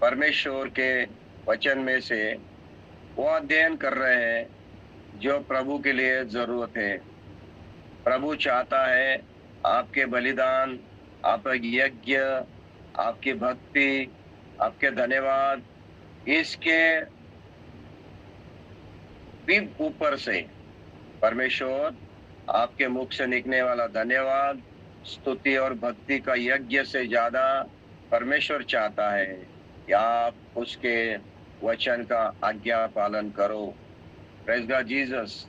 परमेश्वर के वचन में से वो अध्ययन कर रहे हैं जो प्रभु के लिए जरूरत है। प्रभु चाहता है आपके बलिदान, आपका यज्ञ, आपकी भक्ति, आपके धन्यवाद, इसके भी ऊपर से परमेश्वर आपके मुख से निकलने वाला धन्यवाद, स्तुति और भक्ति का यज्ञ से ज्यादा परमेश्वर चाहता है कि आप उसके वचन का आज्ञा पालन करो। प्रेज़ गॉड जीसस,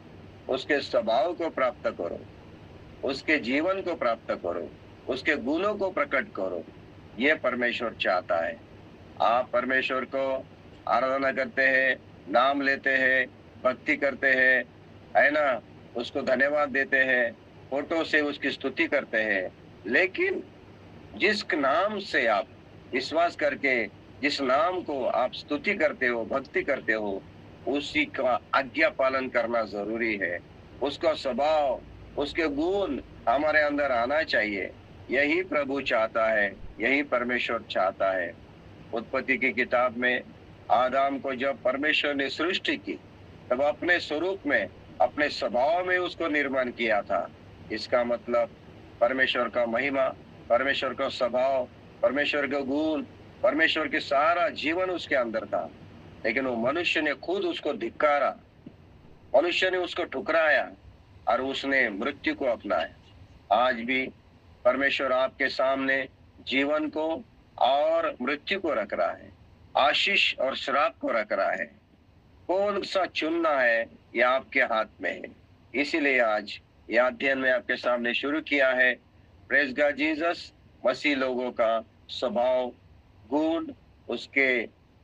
उसके स्वभाव को प्राप्त करो, उसके जीवन को प्राप्त करो, उसके गुणों को प्रकट करो। ये परमेश्वर चाहता है। आप परमेश्वर को आराधना करते हैं, नाम लेते हैं, भक्ति करते हैं, है ना? उसको धन्यवाद देते हैं, फोटो से उसकी स्तुति करते हैं। लेकिन जिस नाम से आप विश्वास करके जिस नाम को आप स्तुति करते हो, भक्ति करते हो, उसी का आज्ञा पालन करना जरूरी है। उसका स्वभाव, उसके गुण हमारे अंदर आना चाहिए। यही प्रभु चाहता है, यही परमेश्वर चाहता है। उत्पत्ति की किताब में आदम को जब परमेश्वर ने सृष्टि की, तब अपने स्वरूप में, अपने स्वभाव में उसको निर्माण किया था। इसका मतलब परमेश्वर का महिमा, परमेश्वर का स्वभाव, परमेश्वर का गुण, परमेश्वर के सारा जीवन उसके अंदर था। लेकिन वो मनुष्य ने खुद उसको धिक्कारा, मनुष्य ने उसको ठुकराया और उसने मृत्यु को अपनाया। आज भी परमेश्वर आपके सामने जीवन को और मृत्यु को रख रहा है, आशीष और श्राप को रख रहा है। कौन सा चुनना है, ये आपके हाथ में है। इसीलिए आज यह अध्ययन में आपके सामने शुरू किया है। प्रेज़ गॉड जीसस, मसीह लोगों का स्वभाव, गुण, उसके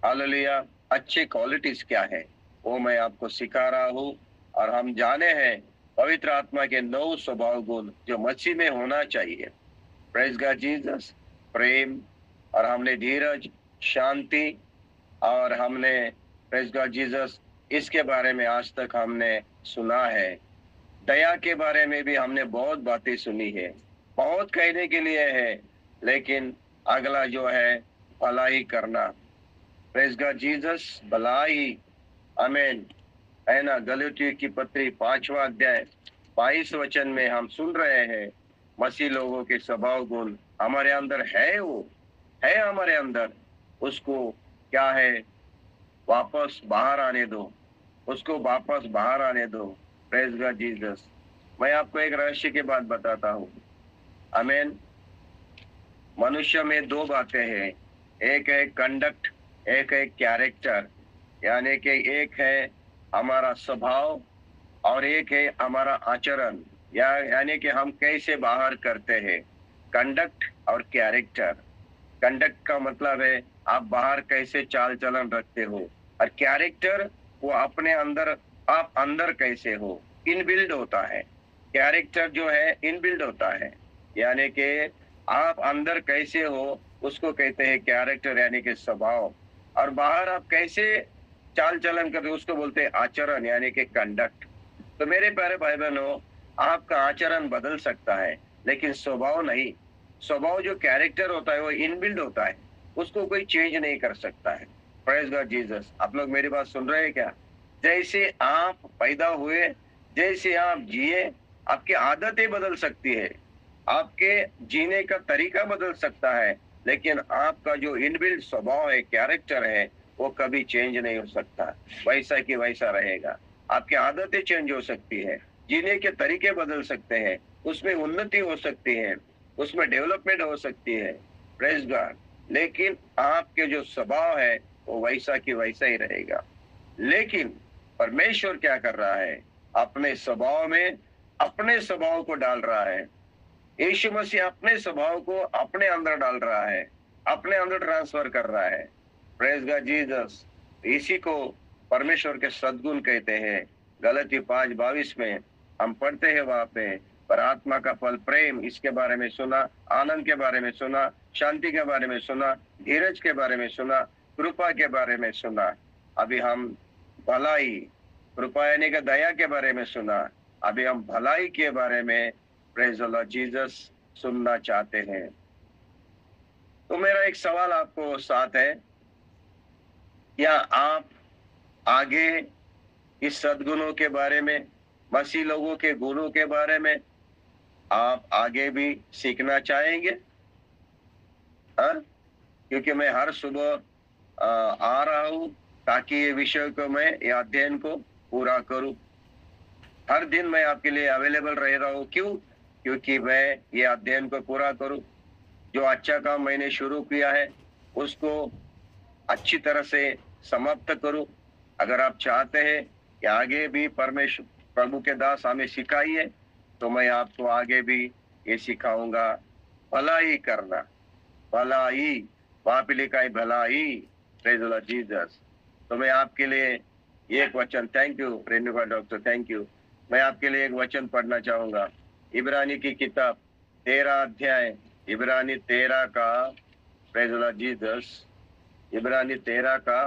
हालेलुया अच्छे क्वालिटीज क्या है, वो मैं आपको सिखा रहा हूँ। और हम जाने हैं पवित्र आत्मा के 9 स्वभाव गुण जो मसीह में होना चाहिए। प्रेज़ गॉड जीसस, प्रेम, और हमने धीरज, शांति, और हमने प्रेज़ गॉड जीसस इसके बारे में आज तक हमने सुना है। दया के बारे में भी हमने बहुत बातें सुनी है, बहुत कहने के लिए है, लेकिन अगला जो है भलाई करना। प्रेज़ गॉड जीसस, भलाई, आमीन, है ना? गलातियों की पत्री 5वां अध्याय 22 वचन में हम सुन रहे हैं मसीह लोगों के स्वभाव गुण हमारे अंदर है, वो है हमारे अंदर। उसको क्या है, वापस बाहर आने दो, उसको वापस बाहर आने दो। Praise God Jesus. मैं आपको एक रहस्य की बात बताता हूँ, आमीन। मनुष्य में 2 बातें हैं, एक है कंडक्ट, एक है कैरेक्टर। यानी कि एक है हमारा स्वभाव और एक है हमारा आचरण, यानी कि हम कैसे बाहर करते हैं। कंडक्ट और कैरेक्टर। कंडक्ट का मतलब है आप बाहर कैसे चाल चलन रखते हो, और कैरेक्टर वो अपने अंदर, आप अंदर कैसे हो, इनबिल्ड होता है। कैरेक्टर जो है इनबिल्ड होता है, यानी कि आप अंदर कैसे हो उसको कहते हैं कैरेक्टर, यानी कि स्वभाव। और बाहर आप कैसे चाल चलन करते हो उसको बोलते हैं आचरण, यानी कि कंडक्ट। तो मेरे प्यारे भाई बहनों, आपका आचरण बदल सकता है लेकिन स्वभाव नहीं। स्वभाव जो कैरेक्टर होता है वो इनबिल्ड होता है, उसको कोई चेंज नहीं कर सकता है। Praise God Jesus. आप लोग मेरी बात सुन रहे हैं क्या? जैसे आप पैदा हुए, जैसे आप जिए, आपकी आदतें बदल सकती है, आपके जीने का तरीका बदल सकता है, लेकिन आपका जो इनबिल्ट स्वभाव है, कैरेक्टर है, वो कभी चेंज नहीं हो सकता, वैसा की वैसा रहेगा। आपकी आदतें चेंज हो सकती है, जीने के तरीके बदल सकते हैं, उसमें उन्नति हो सकती है, उसमें डेवलपमेंट हो सकती है। Praise God. लेकिन आपके जो स्वभाव है वो वैसा की वैसा ही रहेगा। लेकिन परमेश्वर क्या कर रहा है, अपने स्वभाव में अपने स्वभाव को डाल रहा है। यीशु मसीह अपने स्वभाव को अपने अंदर डाल रहा है, अपने अंदर ट्रांसफर कर रहा है। Praise God Jesus. इसी को परमेश्वर के सद्गुण कहते हैं। गलाती 5:22 में हम पढ़ते हैं, वहां पे पर आत्मा का फल प्रेम, इसके बारे में सुना, आनंद के बारे में सुना, शांति के बारे में सुना, धीरज के बारे में सुना, कृपा के बारे में सुना। अभी हम भलाई, कृपा यानी कि दया के बारे में सुना, अभी हम भलाई के बारे में प्रेज़ द लॉर्ड जीसस सुनना चाहते हैं। तो मेरा एक सवाल आपको साथ है, क्या आप आगे इस सद्गुणों के बारे में, मसीह लोगों के गुणों के बारे में आप आगे भी सीखना चाहेंगे? हाँ? क्योंकि मैं हर सुबह आ रहा हूँ ताकि ये विषय को मैं ये अध्ययन को पूरा करूं। हर दिन मैं आपके लिए अवेलेबल रह रहा हूँ। क्यों? क्योंकि मैं ये अध्ययन को पूरा करूं। जो अच्छा काम मैंने शुरू किया है उसको अच्छी तरह से समाप्त करूं। अगर आप चाहते हैं कि आगे भी परमेश्वर प्रभु के दास हमें सिखाइए, तो मैं आपको आगे भी ये सिखाऊंगा। भलाई करना, भलाई, वहां पे लिखा है भलाई। Praise the Lord Jesus. तो मैं आपके लिए एक वचन, thank you Renuka doctor, thank you. मैं आपके लिए एक वचन पढ़ना चाहूंगा। इब्रानी की किताब 13 अध्याय, इब्रानी 13 का, प्रेज द लॉर्ड जीसस, इब्रानी 13 का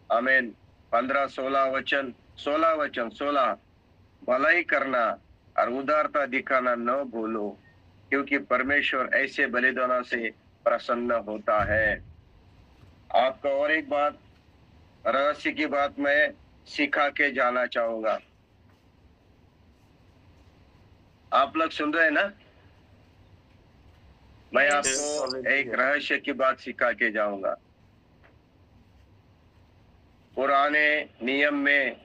आमीन 15-16 वचन, 16 भलाई करना और उदारता दिखाना न भूलो, क्योंकि परमेश्वर ऐसे बलिदानों से प्रसन्न होता है। आपको और एक बात, रहस्य की बात मैं सिखा के जाना चाहूंगा। आप लोग सुन रहे हैं ना? मैं आपको एक रहस्य की बात सिखा के जाऊंगा। पुराने नियम में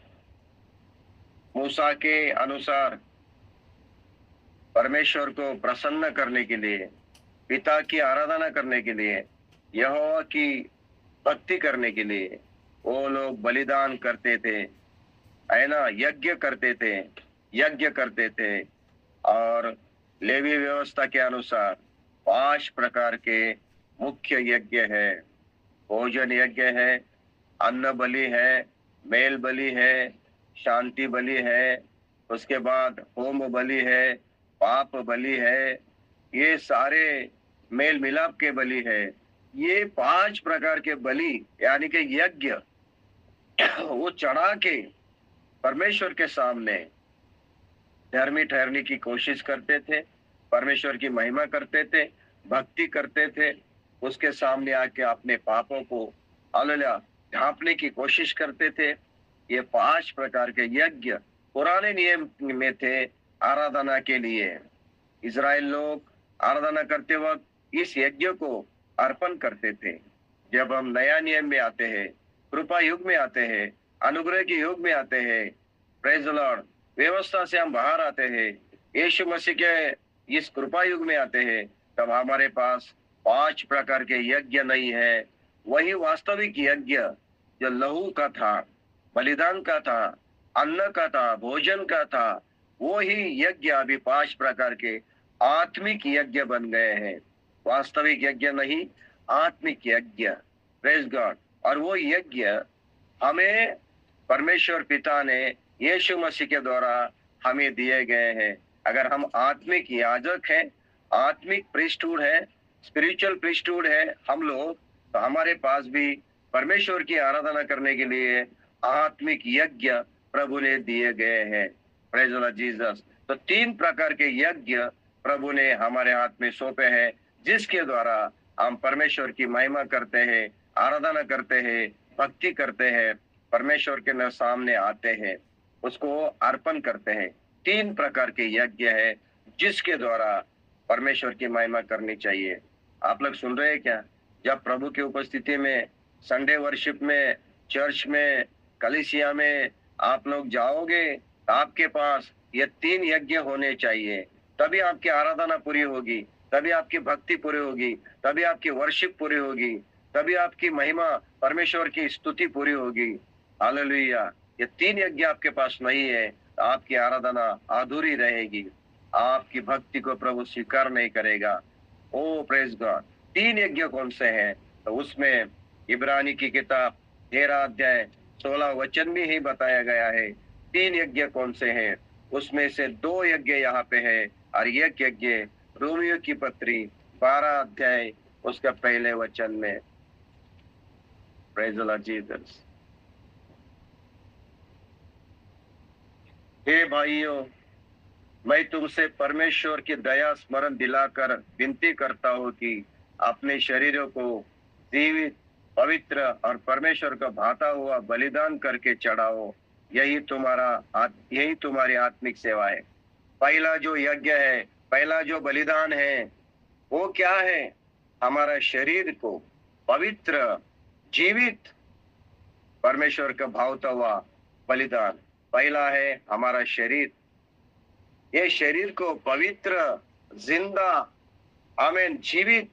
मूसा के अनुसार परमेश्वर को प्रसन्न करने के लिए, पिता की आराधना करने के लिए, यहोवा की भक्ति करने के लिए वो लोग बलिदान करते थे, है ना, यज्ञ करते थे। और लेवी व्यवस्था के अनुसार 5 प्रकार के मुख्य यज्ञ है। भोजन यज्ञ है, अन्न बलि है, मेल बलि है, शांति बलि है, उसके बाद होम बलि है, पाप बलि है, ये सारे मेल मिलाप के बलि है। ये 5 प्रकार के बलि यानी कि यज्ञ वो चढ़ा के परमेश्वर के सामने धर्मी ठहरने की कोशिश करते थे, परमेश्वर की महिमा करते थे, भक्ति करते थे, उसके सामने आके अपने पापों को हालेलुया ढांपने की कोशिश करते थे। ये 5 प्रकार के यज्ञ पुराने नियम में थे आराधना के लिए। इज़राइल लोग आराधना करते वक्त इस यज्ञ को अर्पण करते थे। जब हम नया नियम में आते हैं, कृपा युग में आते हैं, अनुग्रह के युग में आते हैं, प्रेज द लॉर्ड, व्यवस्था से हम बाहर आते हैं, यीशु मसीह के इस कृपा युग में आते हैं, तब हमारे पास 5 प्रकार के यज्ञ नहीं है। वही वास्तविक यज्ञ जो लहू का था, बलिदान का था, अन्न का था, भोजन का था, वो ही यज्ञ अभी 5 प्रकार के आत्मिक यज्ञ बन गए हैं। वास्तविक यज्ञ नहीं, आत्मिक यज्ञ। Praise God. और वो यज्ञ हमें परमेश्वर पिता ने यीशु मसीह के द्वारा हमें दिए गए हैं। अगर हम आत्मिक याजक हैं, आत्मिक प्रीस्टहुड है, स्पिरिचुअल प्रीस्टहुड है हम लोग, तो हमारे पास भी परमेश्वर की आराधना करने के लिए आत्मिक यज्ञ प्रभु ने दिए गए हैं। Praise the Lord Jesus. तो 3 प्रकार के यज्ञ प्रभु ने हमारे हाथ में सौंपे हैं, जिसके द्वारा हम परमेश्वर की महिमा करते हैं, आराधना करते हैं, भक्ति करते हैं, परमेश्वर के सामने आते हैं, उसको अर्पण करते हैं। 3 प्रकार के यज्ञ है जिसके द्वारा परमेश्वर की महिमा करनी चाहिए। आप लोग सुन रहे हैं क्या? जब प्रभु की उपस्थिति में, संडे वर्शिप में, चर्च में, कलीसिया में आप लोग जाओगे, आपके पास ये 3 यज्ञ होने चाहिए। तभी आपकी आराधना पूरी होगी, तभी आपकी भक्ति पूरी होगी, तभी आपकी वर्शिप पूरी होगी, तभी आपकी महिमा, परमेश्वर की स्तुति पूरी होगी। हालेलुया। ये 3 यज्ञ आपके पास नहीं है, आपकी आराधना अधूरी रहेगी, आपकी भक्ति को प्रभु स्वीकार नहीं करेगा। ओ प्रेज गॉड। 3 यज्ञ कौन से हैं? तो उसमें इब्रानी की किताब 13 अध्याय 16 वचन में ही बताया गया है 3 यज्ञ कौन से हैं। उसमें से 2 यज्ञ यहाँ पे है और एक यज्ञ रोमियो की पत्री 12 अध्याय उसका पहले वचन में। Praise the Lord Jesus. हे भाइयों, मैं तुमसे परमेश्वर की दया स्मरण दिलाकर विनती करता हूँ कि अपने शरीरों को जीवित पवित्र और परमेश्वर को भाता हुआ बलिदान करके चढ़ाओ। यही तुम्हारी आत्मिक सेवा है। पहला जो यज्ञ है, पहला जो बलिदान है, वो क्या है? हमारा शरीर को पवित्र, जीवित परमेश्वर का भावता हुआ बलिदान। पहला है हमारा शरीर। ये शरीर को पवित्र, जिंदा, आमीन, जीवित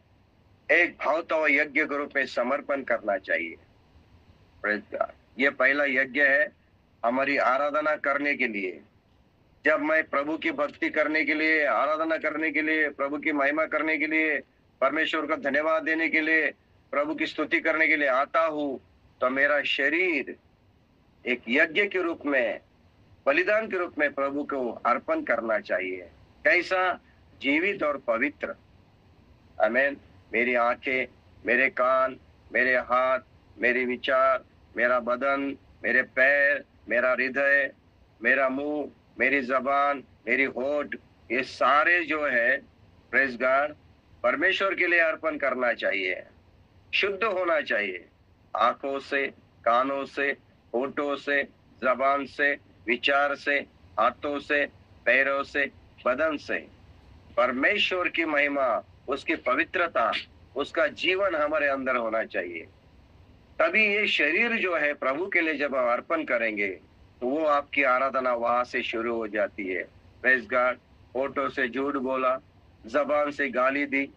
एक भावता हुआ यज्ञ के रूप में समर्पण करना चाहिए। Praise God। ये पहला यज्ञ है हमारी आराधना करने के लिए। जब मैं प्रभु की भक्ति करने के लिए, आराधना करने के लिए, प्रभु की महिमा करने के लिए, परमेश्वर का धन्यवाद देने के लिए, प्रभु की स्तुति करने के लिए आता हूं, तो मेरा शरीर एक यज्ञ के रूप में, बलिदान के रूप में प्रभु को अर्पण करना चाहिए। कैसा? जीवित और पवित्र। आमीन। मेरी आंखें, मेरे कान, मेरे हाथ, मेरे विचार, मेरा बदन, मेरे पैर, मेरा हृदय, मेरा मुंह, मेरी जबान, मेरी होठ, ये सारे जो है, प्रेज गॉड, परमेश्वर के लिए अर्पण करना चाहिए। शुद्ध होना चाहिए। आंखों से, कानों से, होठों से, जबान से, विचार से, हाथों से, पैरों से, बदन से परमेश्वर की महिमा, उसकी पवित्रता, उसका जीवन हमारे अंदर होना चाहिए। तभी ये शरीर जो है प्रभु के लिए जब हम अर्पण करेंगे तो वो आपकी आराधना वहां से शुरू हो जाती है। Praise God. होठों से झूठ बोला, जबान से गाली दी,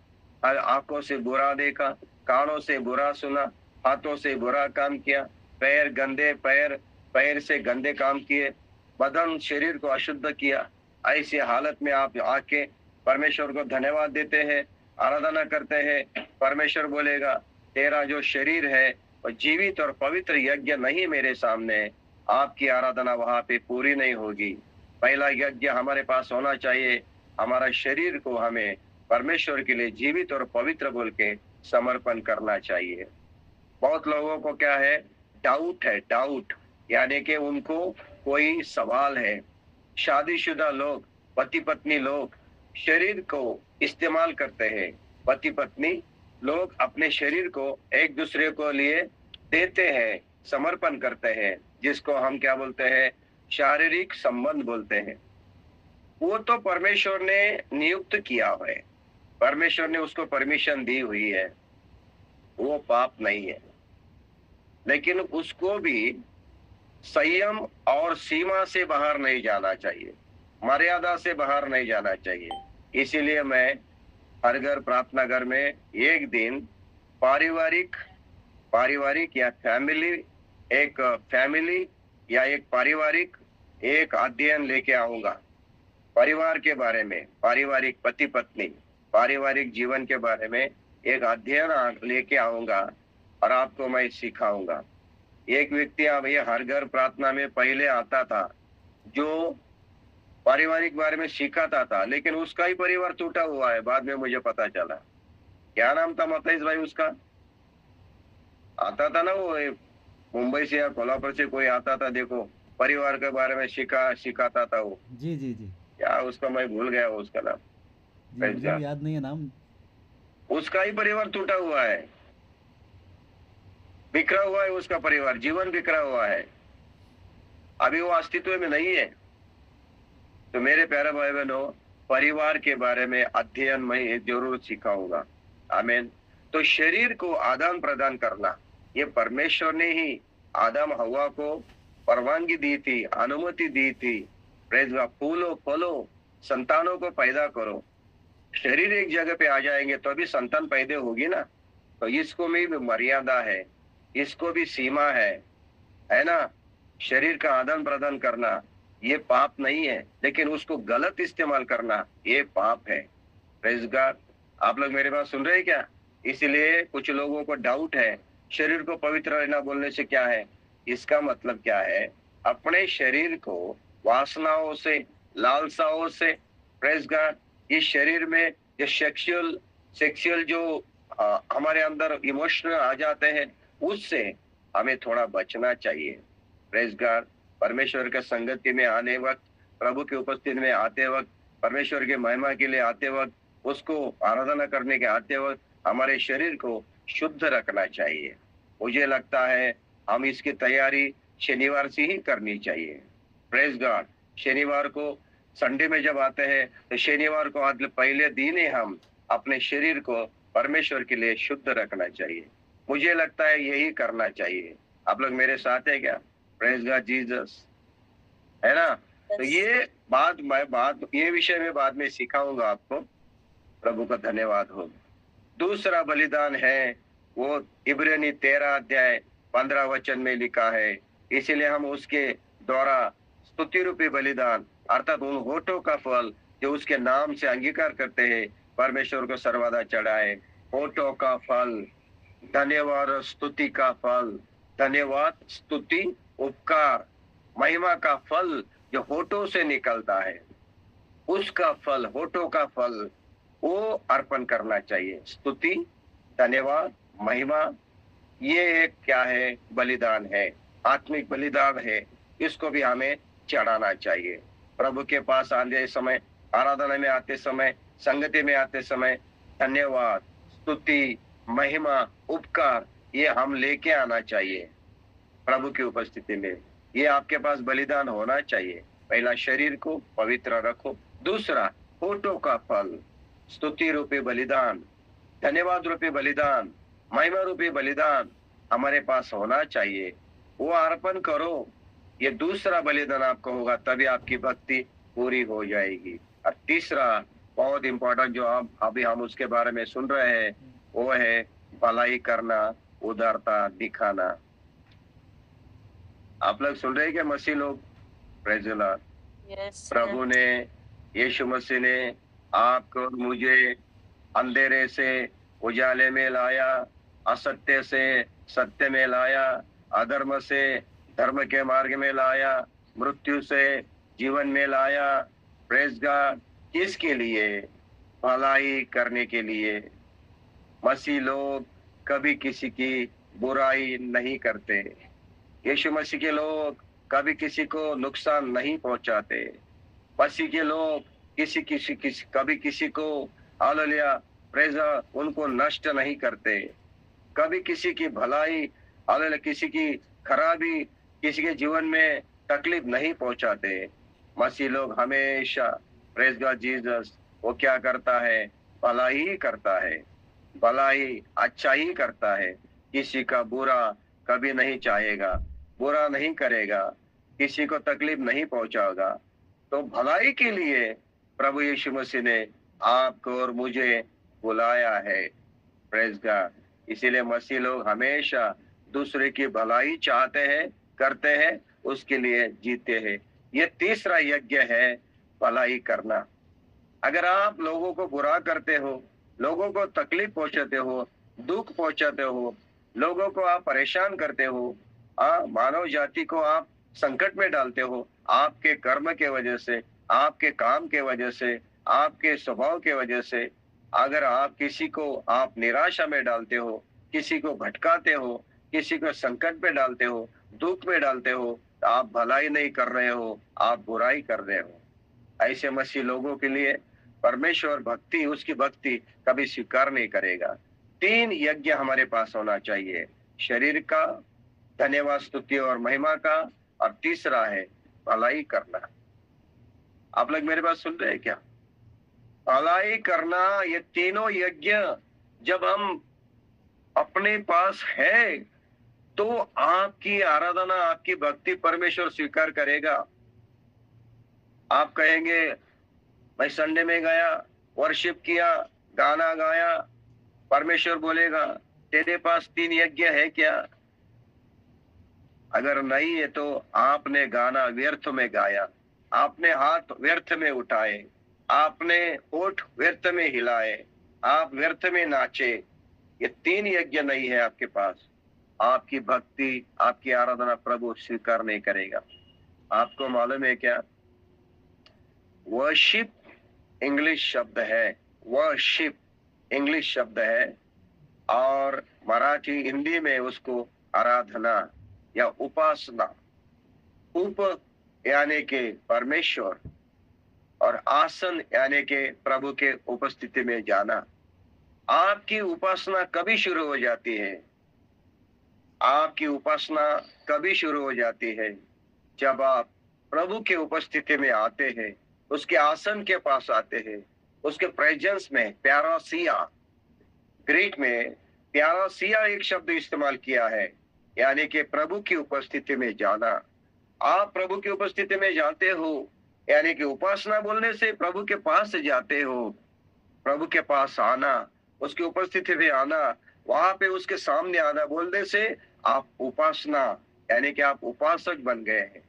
आंखों से बुरा देखा, कानों से बुरा सुना, हाथों से बुरा काम किया, पैर से गंदे काम किए, बदन, शरीर को अशुद्ध किया। ऐसी हालत में आप आके परमेश्वर को धन्यवाद देते हैं, आराधना करते हैं। परमेश्वर बोलेगा तेरा जो शरीर है और जीवित और पवित्र यज्ञ नहीं मेरे सामने, आपकी आराधना वहां पे पूरी नहीं होगी। पहला यज्ञ हमारे पास होना चाहिए, हमारा शरीर को हमें परमेश्वर के लिए जीवित और पवित्र बोल के समर्पण करना चाहिए। बहुत लोगों को क्या है? डाउट है, डाउट, यानी कि उनको कोई सवाल है। शादीशुदा लोग, पति पत्नी लोग शरीर को इस्तेमाल करते हैं। पति पत्नी लोग अपने शरीर को एक दूसरे को लिए देते हैं, समर्पण करते हैं, जिसको हम क्या बोलते हैं? शारीरिक संबंध बोलते हैं। वो तो परमेश्वर ने नियुक्त किया है, परमेश्वर ने उसको परमिशन दी हुई है, वो पाप नहीं है। लेकिन उसको भी संयम और सीमा से बाहर नहीं जाना चाहिए, मर्यादा से बाहर नहीं जाना चाहिए। इसीलिए मैं हर घर प्रार्थना घर में एक दिन पारिवारिक या फैमिली या एक पारिवारिक एक अध्ययन लेके आऊंगा। परिवार के बारे में, पारिवारिक पति पत्नी, पारिवारिक जीवन के बारे में एक अध्ययन लेके आऊंगा और आपको मैं सिखाऊंगा। एक व्यक्ति अब ये हर घर प्रार्थना में पहले आता था, जो पारिवारिक बारे में सिखाता था, लेकिन उसका ही परिवार टूटा हुआ है। बाद में मुझे पता चला। क्या नाम था मतईस भाई उसका? आता था ना वो, मुंबई से या कोल्हापुर से कोई आता था, देखो परिवार के बारे में सिखाता था वो। जी जी जी क्या उसका, मैं भूल गया वो उसका नाम। जी, मुझे भी याद नहीं है नाम। उसका ही परिवार टूटा हुआ है, बिखरा हुआ है उसका परिवार, जीवन बिखरा हुआ है, अभी वो अस्तित्व में नहीं है। तो मेरे प्यारे भाई बहनों, परिवार के बारे में अध्ययन मैं जरूर सिखाऊंगा। आमीन। तो शरीर को आदान प्रदान करना, ये परमेश्वर ने ही आदम हवा को परवानगी दी थी, अनुमति दी थी। Praise God. फूलो फलो, संतानों को पैदा करो। शरीर एक जगह पे आ जाएंगे तो अभी संतान पैदा होगी ना, तो इसको में भी मर्यादा है, इसको भी सीमा है ना। शरीर का आदान प्रदान करना ये पाप नहीं है, लेकिन उसको गलत इस्तेमाल करना ये पाप है। Praise God. आप लोग मेरे बात सुन रहे हैं क्या? इसलिए कुछ लोगों को डाउट है, शरीर को पवित्र रहना बोलने से क्या है? इसका मतलब क्या है? अपने शरीर को वासनाओं से, लालसाओं से, प्रेज गॉड, इस शरीर में जो सेक्सुअल जो हमारे अंदर इमोशनल आ जाते हैं, उससे हमें थोड़ा बचना चाहिए। Praise God. परमेश्वर के संगति में आने वक्त, प्रभु की उपस्थिति में आते वक्त, परमेश्वर के महिमा के लिए आते वक्त, उसको आराधना करने के आते वक्त हमारे शरीर को शुद्ध रखना चाहिए। मुझे लगता है हम इसकी तैयारी शनिवार से ही करनी चाहिए। Praise God. शनिवार को, संडे में जब आते हैं तो शनिवार को आज पहले दिन ही हम अपने शरीर को परमेश्वर के लिए शुद्ध रखना चाहिए। मुझे लगता है यही करना चाहिए। आप लोग मेरे साथ है क्या? प्रेज गॉड जीसस, है ना? तो ये विषय में बाद में सिखाऊंगा आपको। प्रभु का धन्यवाद हो। दूसरा बलिदान है वो इब्रानी 13 अध्याय 15 वचन में लिखा है। इसीलिए हम उसके द्वारा स्तुति रूपी बलिदान अर्थात उन होठों का फल जो उसके नाम से अंगीकार करते हैं परमेश्वर को सर्वदा चढ़ाए। होठों का फल, धन्यवाद और स्तुति का फल, धन्यवाद, स्तुति, उपकार, महिमा का फल जो होठों से निकलता है, उसका फल, होठों का फल वो अर्पण करना चाहिए। स्तुति, धन्यवाद, महिमा, ये एक क्या है? बलिदान है, आत्मिक बलिदान है। इसको भी हमें चढ़ाना चाहिए। प्रभु के पास आते समय, आराधना में आते समय, संगति में आते समय धन्यवाद, स्तुति, महिमा, उपकार ये हम लेके आना चाहिए प्रभु की उपस्थिति में। ये आपके पास बलिदान होना चाहिए। पहला शरीर को पवित्र रखो, दूसरा होठों का फल, स्तुति रूपी बलिदान, धन्यवाद रूपी बलिदान, महिमा रूपी बलिदान हमारे पास होना चाहिए। वो अर्पण करो, ये दूसरा बलिदान आपको होगा, तभी आपकी भक्ति पूरी हो जाएगी। और तीसरा बहुत इंपॉर्टेंट जो अभी हम उसके बारे में सुन रहे हैं वो है भलाई करना, उदारता दिखाना। आप लोग सुन रहे हैं क्या मसीह लोग? Praise the Lord. प्रभु ने, यीशु मसीह ने आपको और मुझे अंधेरे से उजाले में लाया, असत्य से सत्य में लाया, अधर्म से धर्म के मार्ग में लाया, मृत्यु से जीवन में लाया। Praise God. किसके लिए? भलाई करने के लिए। मसीह लोग कभी किसी की बुराई नहीं करते। यीशु मसीह के लोग कभी किसी को नुकसान नहीं पहुंचाते। मसीह के लोग कभी किसी को हालेलुया प्रेज़ उनको नष्ट नहीं करते। कभी किसी की भलाई, हालेलुया किसी की खराबी, किसी के जीवन में तकलीफ नहीं पहुंचाते। मसीह लोग हमेशा प्रेज़ गॉड जीसस वो क्या करता है? भलाई ही करता है, भलाई अच्छा ही करता है। किसी का बुरा कभी नहीं चाहेगा, बुरा नहीं करेगा, किसी को तकलीफ नहीं पहुंचाएगा। तो भलाई के लिए प्रभु यीशु मसीह ने आपको और मुझे बुलाया है। Praise God. इसीलिए मसीह लोग हमेशा दूसरे की भलाई चाहते हैं, करते हैं, उसके लिए जीते हैं। ये तीसरा यज्ञ है भलाई करना। अगर आप लोगों को बुरा करते हो, लोगों को तकलीफ पहुंचाते हो, दुख पहुंचाते हो, लोगों को आप परेशान करते हो, मानव जाति को आप संकट में डालते हो, आपके कर्म के वजह से, आपके काम के वजह से, आपके स्वभाव के वजह से, अगर आप किसी को आप निराशा में डालते हो, किसी को भटकाते हो, किसी को संकट में डालते हो, दुख में डालते हो, तो आप भलाई नहीं कर रहे हो, आप बुराई कर रहे हो। ऐसे मसीह लोगों के लिए परमेश्वर भक्ति, उसकी भक्ति कभी स्वीकार नहीं करेगा। 3 यज्ञ हमारे पास होना चाहिए, शरीर का, धन्यवाद, स्तुति और महिमा का, और तीसरा है भलाई करना। आप लोग मेरे बात सुन रहे हैं क्या? भलाई करना, ये तीनों यज्ञ जब हम अपने पास है तो आपकी आराधना, आपकी भक्ति परमेश्वर स्वीकार करेगा। आप कहेंगे मैं संडे में गया, वर्शिप किया, गाना गाया, परमेश्वर बोलेगा तेरे पास 3 यज्ञ है क्या? अगर नहीं है तो आपने गाना व्यर्थ में गाया, आपने हाथ व्यर्थ में उठाए, आपने होठ व्यर्थ में हिलाए, आप व्यर्थ में नाचे। ये 3 यज्ञ नहीं है आपके पास, आपकी भक्ति, आपकी आराधना प्रभु स्वीकार नहीं करेगा। आपको मालूम है क्या? वर्शिप इंग्लिश शब्द है, वर्शिप इंग्लिश शब्द है, और मराठी हिंदी में उसको आराधना या उपासना, उप यानी के परमेश्वर और आसन यानी के प्रभु के उपस्थिति में जाना। आपकी उपासना कभी शुरू हो जाती है? आपकी उपासना कभी शुरू हो जाती है? जब आप प्रभु के उपस्थिति में आते हैं, उसके आसन के पास आते हैं, उसके प्रेजेंस में, प्यारासिया, ग्रीक में प्यारासिया एक शब्द इस्तेमाल किया है, यानी कि प्रभु की उपस्थिति में जाना। आप प्रभु की उपस्थिति में जाते हो, यानी कि उपासना बोलने से प्रभु के पास जाते हो। प्रभु के पास आना, उसकी उपस्थिति में आना, वहां पे उसके सामने आना बोलने से आप उपासना, यानी कि आप उपासक बन गए हैं।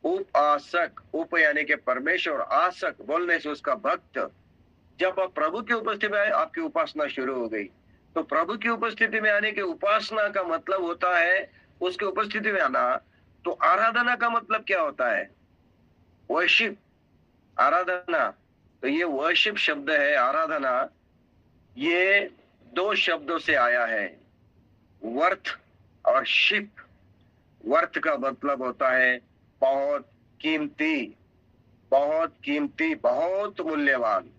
उपासक, उप यानी कि परमेश्वर, आसक बोलने से उसका भक्त। जब आप प्रभु की उपस्थिति में आए, आपकी उपासना शुरू हो गई। तो प्रभु की उपस्थिति में आने के उपासना का मतलब होता है उसकी उपस्थिति में आना। तो आराधना का मतलब क्या होता है? वर्शिप, आराधना। तो ये वर्शिप शब्द है, आराधना, ये दो शब्दों से आया है, वर्थ और शिप। वर्थ का मतलब होता है बहुत कीमती, बहुत कीमती, बहुत मूल्यवान।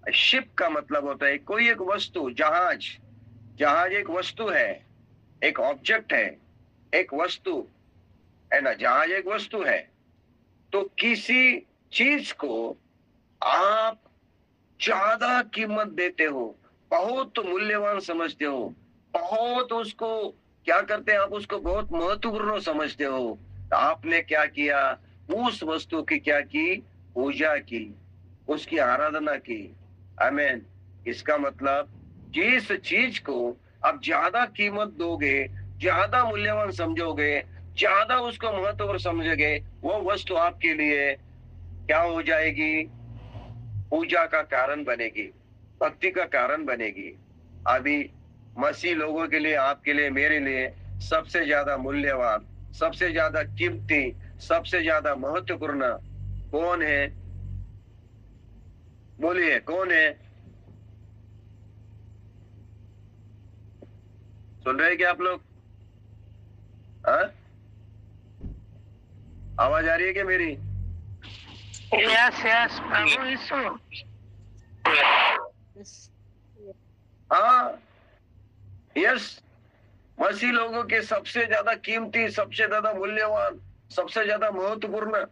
शिप का मतलब होता है कोई एक वस्तु, जहाज। जहाज एक वस्तु है, एक ऑब्जेक्ट है, एक वस्तु है ना। जहाज एक वस्तु है। तो किसी चीज को आप ज्यादा कीमत देते हो, बहुत मूल्यवान समझते हो, बहुत उसको क्या करते हैं आप, उसको बहुत महत्वपूर्ण समझते हो। तो आपने क्या किया? उस वस्तु की क्या की? पूजा की, उसकी आराधना की। आमीन। इसका मतलब जिस चीज को आप ज्यादा कीमत दोगे, ज्यादा मूल्यवान समझोगे, ज्यादा उसको महत्वपूर्ण समझोगे, वो वस्तु आपके लिए क्या हो जाएगी? पूजा का कारण बनेगी, भक्ति का कारण बनेगी। अभी मसीह लोगों के लिए, आपके लिए, मेरे लिए सबसे ज्यादा मूल्यवान, सबसे ज्यादा कीमती, सबसे ज्यादा महत्वपूर्ण कौन है? बोलिए, कौन है? सुन रहे हैं क्या आप लोग? हाँ? आवाज आ रही है क्या मेरी? यस यस, प्रभु यीशु। हाँ, यस। मसीह लोगों के सबसे ज्यादा कीमती, सबसे ज्यादा मूल्यवान, सबसे ज्यादा महत्वपूर्ण,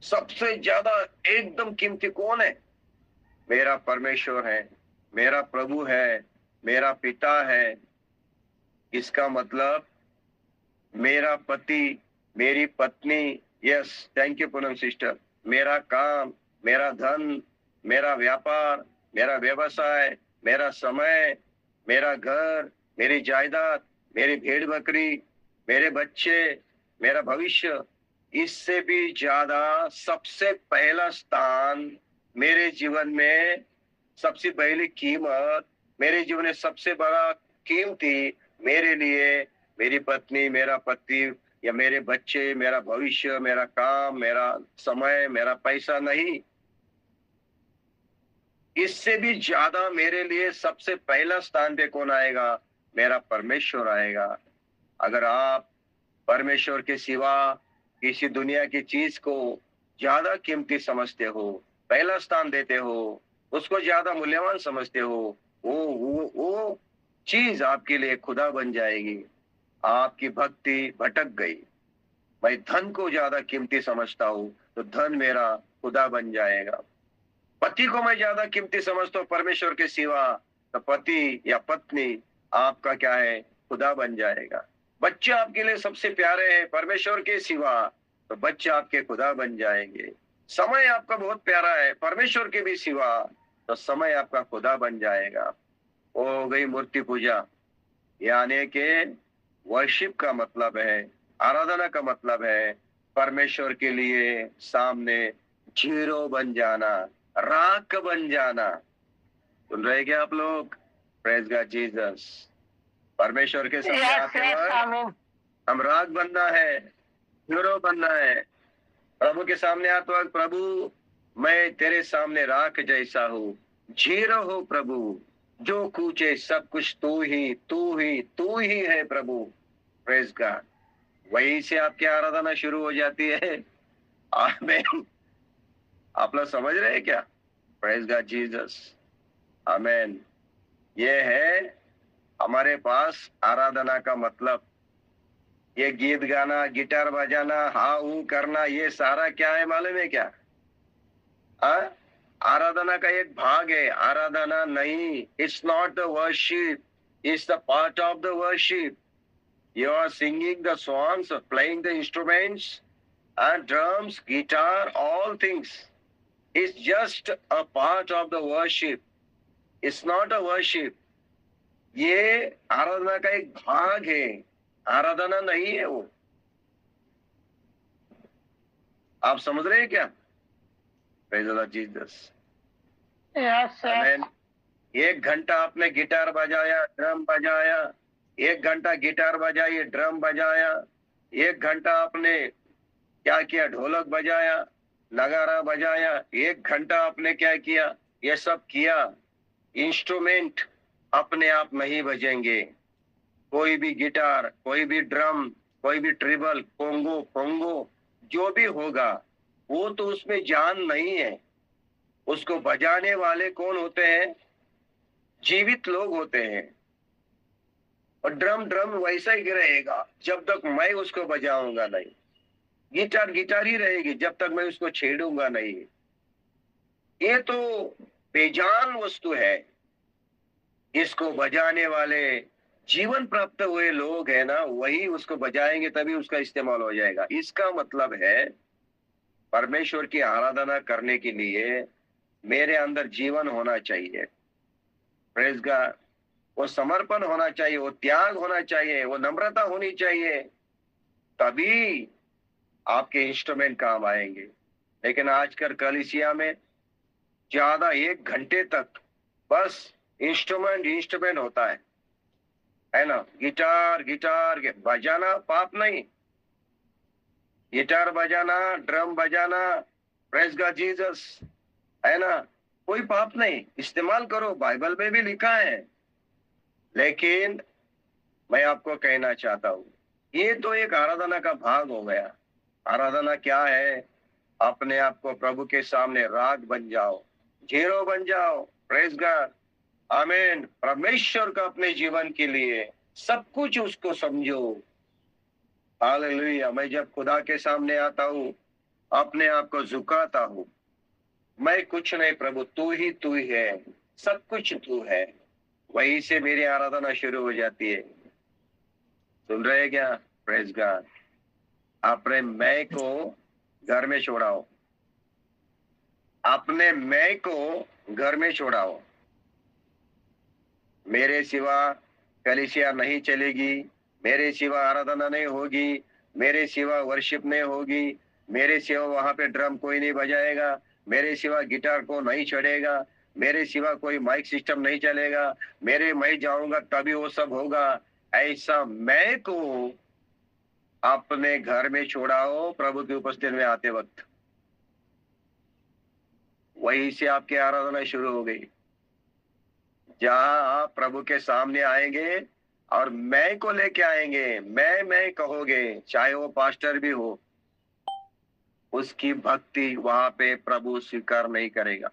सबसे ज्यादा एकदम कीमती कौन है? मेरा परमेश्वर है, मेरा प्रभु है, मेरा पिता है। इसका मतलब मेरा पति, मेरी पत्नी, yes, thank you Poonam sister, मेरा काम, मेरा धन, मेरा व्यापार, मेरा व्यवसाय, मेरा समय, मेरा घर, मेरी जायदाद, मेरी भेड़ बकरी, मेरे बच्चे, मेरा भविष्य, इससे भी ज्यादा सबसे पहला स्थान मेरे जीवन में, सबसे पहली कीमत मेरे जीवन में, सबसे बड़ा कीमती मेरे लिए मेरी पत्नी, मेरा पति या मेरे बच्चे, मेरा भविष्य, मेरा काम, मेरा समय, मेरा पैसा नहीं। इससे भी ज्यादा मेरे लिए सबसे पहला स्थान पे कौन आएगा? मेरा परमेश्वर आएगा। अगर आप परमेश्वर के सिवा किसी दुनिया की चीज को ज्यादा कीमती समझते हो, पहला स्थान देते हो, उसको ज्यादा मूल्यवान समझते हो, वो चीज आपके लिए खुदा बन जाएगी। आपकी भक्ति भटक गई। मैं धन को ज्यादा कीमती समझता हूँ, तो धन मेरा खुदा बन जाएगा। पति को मैं ज्यादा कीमती समझता हूँ परमेश्वर के सिवा, तो पति या पत्नी आपका क्या है? खुदा बन जाएगा। बच्चे आपके लिए सबसे प्यारे हैं परमेश्वर के सिवा, तो बच्चे आपके खुदा बन जाएंगे। समय आपका बहुत प्यारा है परमेश्वर के भी सिवा, तो समय आपका खुदा बन जाएगा। हो गई मूर्ति पूजा, यानी के वर्शिप का मतलब है, आराधना का मतलब है परमेश्वर के लिए सामने जीरो बन जाना, राख बन जाना। सुन रहे क्या आप लोग? Praise God Jesus. परमेश्वर के सामने आते वक्त हम राख बनना है, जीरो बनना है। प्रभु के सामने आते वक्त, प्रभु मैं तेरे सामने राख जैसा हूँ, जीरो हो प्रभु, जो कूचे सब कुछ तू ही, तू ही, तू ही है प्रभु। Praise God. वहीं से आपकी आराधना शुरू हो जाती है। आमीन। आप लोग समझ रहे हैं क्या? Praise God Jesus. आमीन। ये है हमारे पास आराधना का मतलब। ये गीत गाना, गिटार बजाना, हाँ हूँ करना, ये सारा क्या है मालूम है क्या? हाँ? आराधना का एक भाग है, आराधना नहीं। It's not the worship, it's the part of the worship. You are singing the songs, playing the instruments, and drums, guitar, all things. It's just a part of the worship. It's not a worship. ये आराधना का एक भाग है, आराधना नहीं है वो। आप समझ रहे हैं क्या? Praise the Lord Jesus. Yes, yes. Amen. 1 घंटा आपने गिटार बजाया, ड्रम बजाया, 1 घंटा गिटार बजाई, ड्रम बजाया, 1 घंटा आपने क्या किया? ढोलक बजाया, नगारा बजाया, 1 घंटा आपने क्या किया? ये सब किया। इंस्ट्रूमेंट अपने आप नहीं बजेंगे। कोई भी गिटार, कोई भी ड्रम, कोई भी ट्रिबल, कोंगो, पोंगो, जो भी होगा, वो तो उसमें जान नहीं है। उसको बजाने वाले कौन होते हैं? जीवित लोग होते हैं। और ड्रम ड्रम वैसा ही रहेगा जब तक मैं उसको बजाऊंगा नहीं। गिटार गिटार ही रहेगी जब तक मैं उसको छेड़ूंगा नहीं। ये तो बेजान वस्तु है। इसको बजाने वाले जीवन प्राप्त हुए लोग है ना, वही उसको बजाएंगे, तभी उसका इस्तेमाल हो जाएगा। इसका मतलब है परमेश्वर की आराधना करने के लिए मेरे अंदर जीवन होना चाहिए। Praise God. वो समर्पण होना चाहिए, वो त्याग होना चाहिए, वो नम्रता होनी चाहिए, तभी आपके इंस्ट्रूमेंट काम आएंगे। लेकिन आजकल कलीसिया में ज्यादा 1 घंटे तक बस इंस्ट्रूमेंट होता है ना? गिटार गिटार बजाना पाप नहीं, गिटार बजाना, ड्रम बजाना, प्रेज गॉड जीसस, है ना? कोई पाप नहीं, इस्तेमाल करो, बाइबल में भी लिखा है। लेकिन मैं आपको कहना चाहता हूं, ये तो एक आराधना का भाग हो गया। आराधना क्या है? अपने आप को प्रभु के सामने राग बन जाओ, जीरो बन जाओ। प्रेज गॉड, आमीन। परमेश्वर का अपने जीवन के लिए सब कुछ उसको समझो। हालेलुया। मैं जब खुदा के सामने आता हूँ, अपने आप को झुकाता हूँ, मैं कुछ नहीं प्रभु, तू ही है, सब कुछ तू है, वहीं से मेरी आराधना शुरू हो जाती है। सुन रहे क्या? Praise God. अपने मैं को घर में छोड़ाओ, अपने मैं को घर में छोड़ाओ। मेरे सिवा कलीसिया नहीं चलेगी, मेरे सिवा आराधना नहीं होगी, मेरे सिवा वर्शिप नहीं होगी, मेरे सिवा वहां पे ड्रम कोई नहीं बजाएगा, मेरे सिवा गिटार को नहीं चढ़ेगा, मेरे सिवा कोई माइक सिस्टम नहीं चलेगा, मैं जाऊंगा तभी वो सब होगा। ऐसा मैं को अपने घर में छोड़ाओ प्रभु की उपस्थिति में आते वक्त, वहीं से आपकी आराधना शुरू हो गई। जहां आप प्रभु के सामने आएंगे और मैं को लेके आएंगे, मैं कहोगे, चाहे वो पास्टर भी हो, उसकी भक्ति वहां पे प्रभु स्वीकार नहीं करेगा।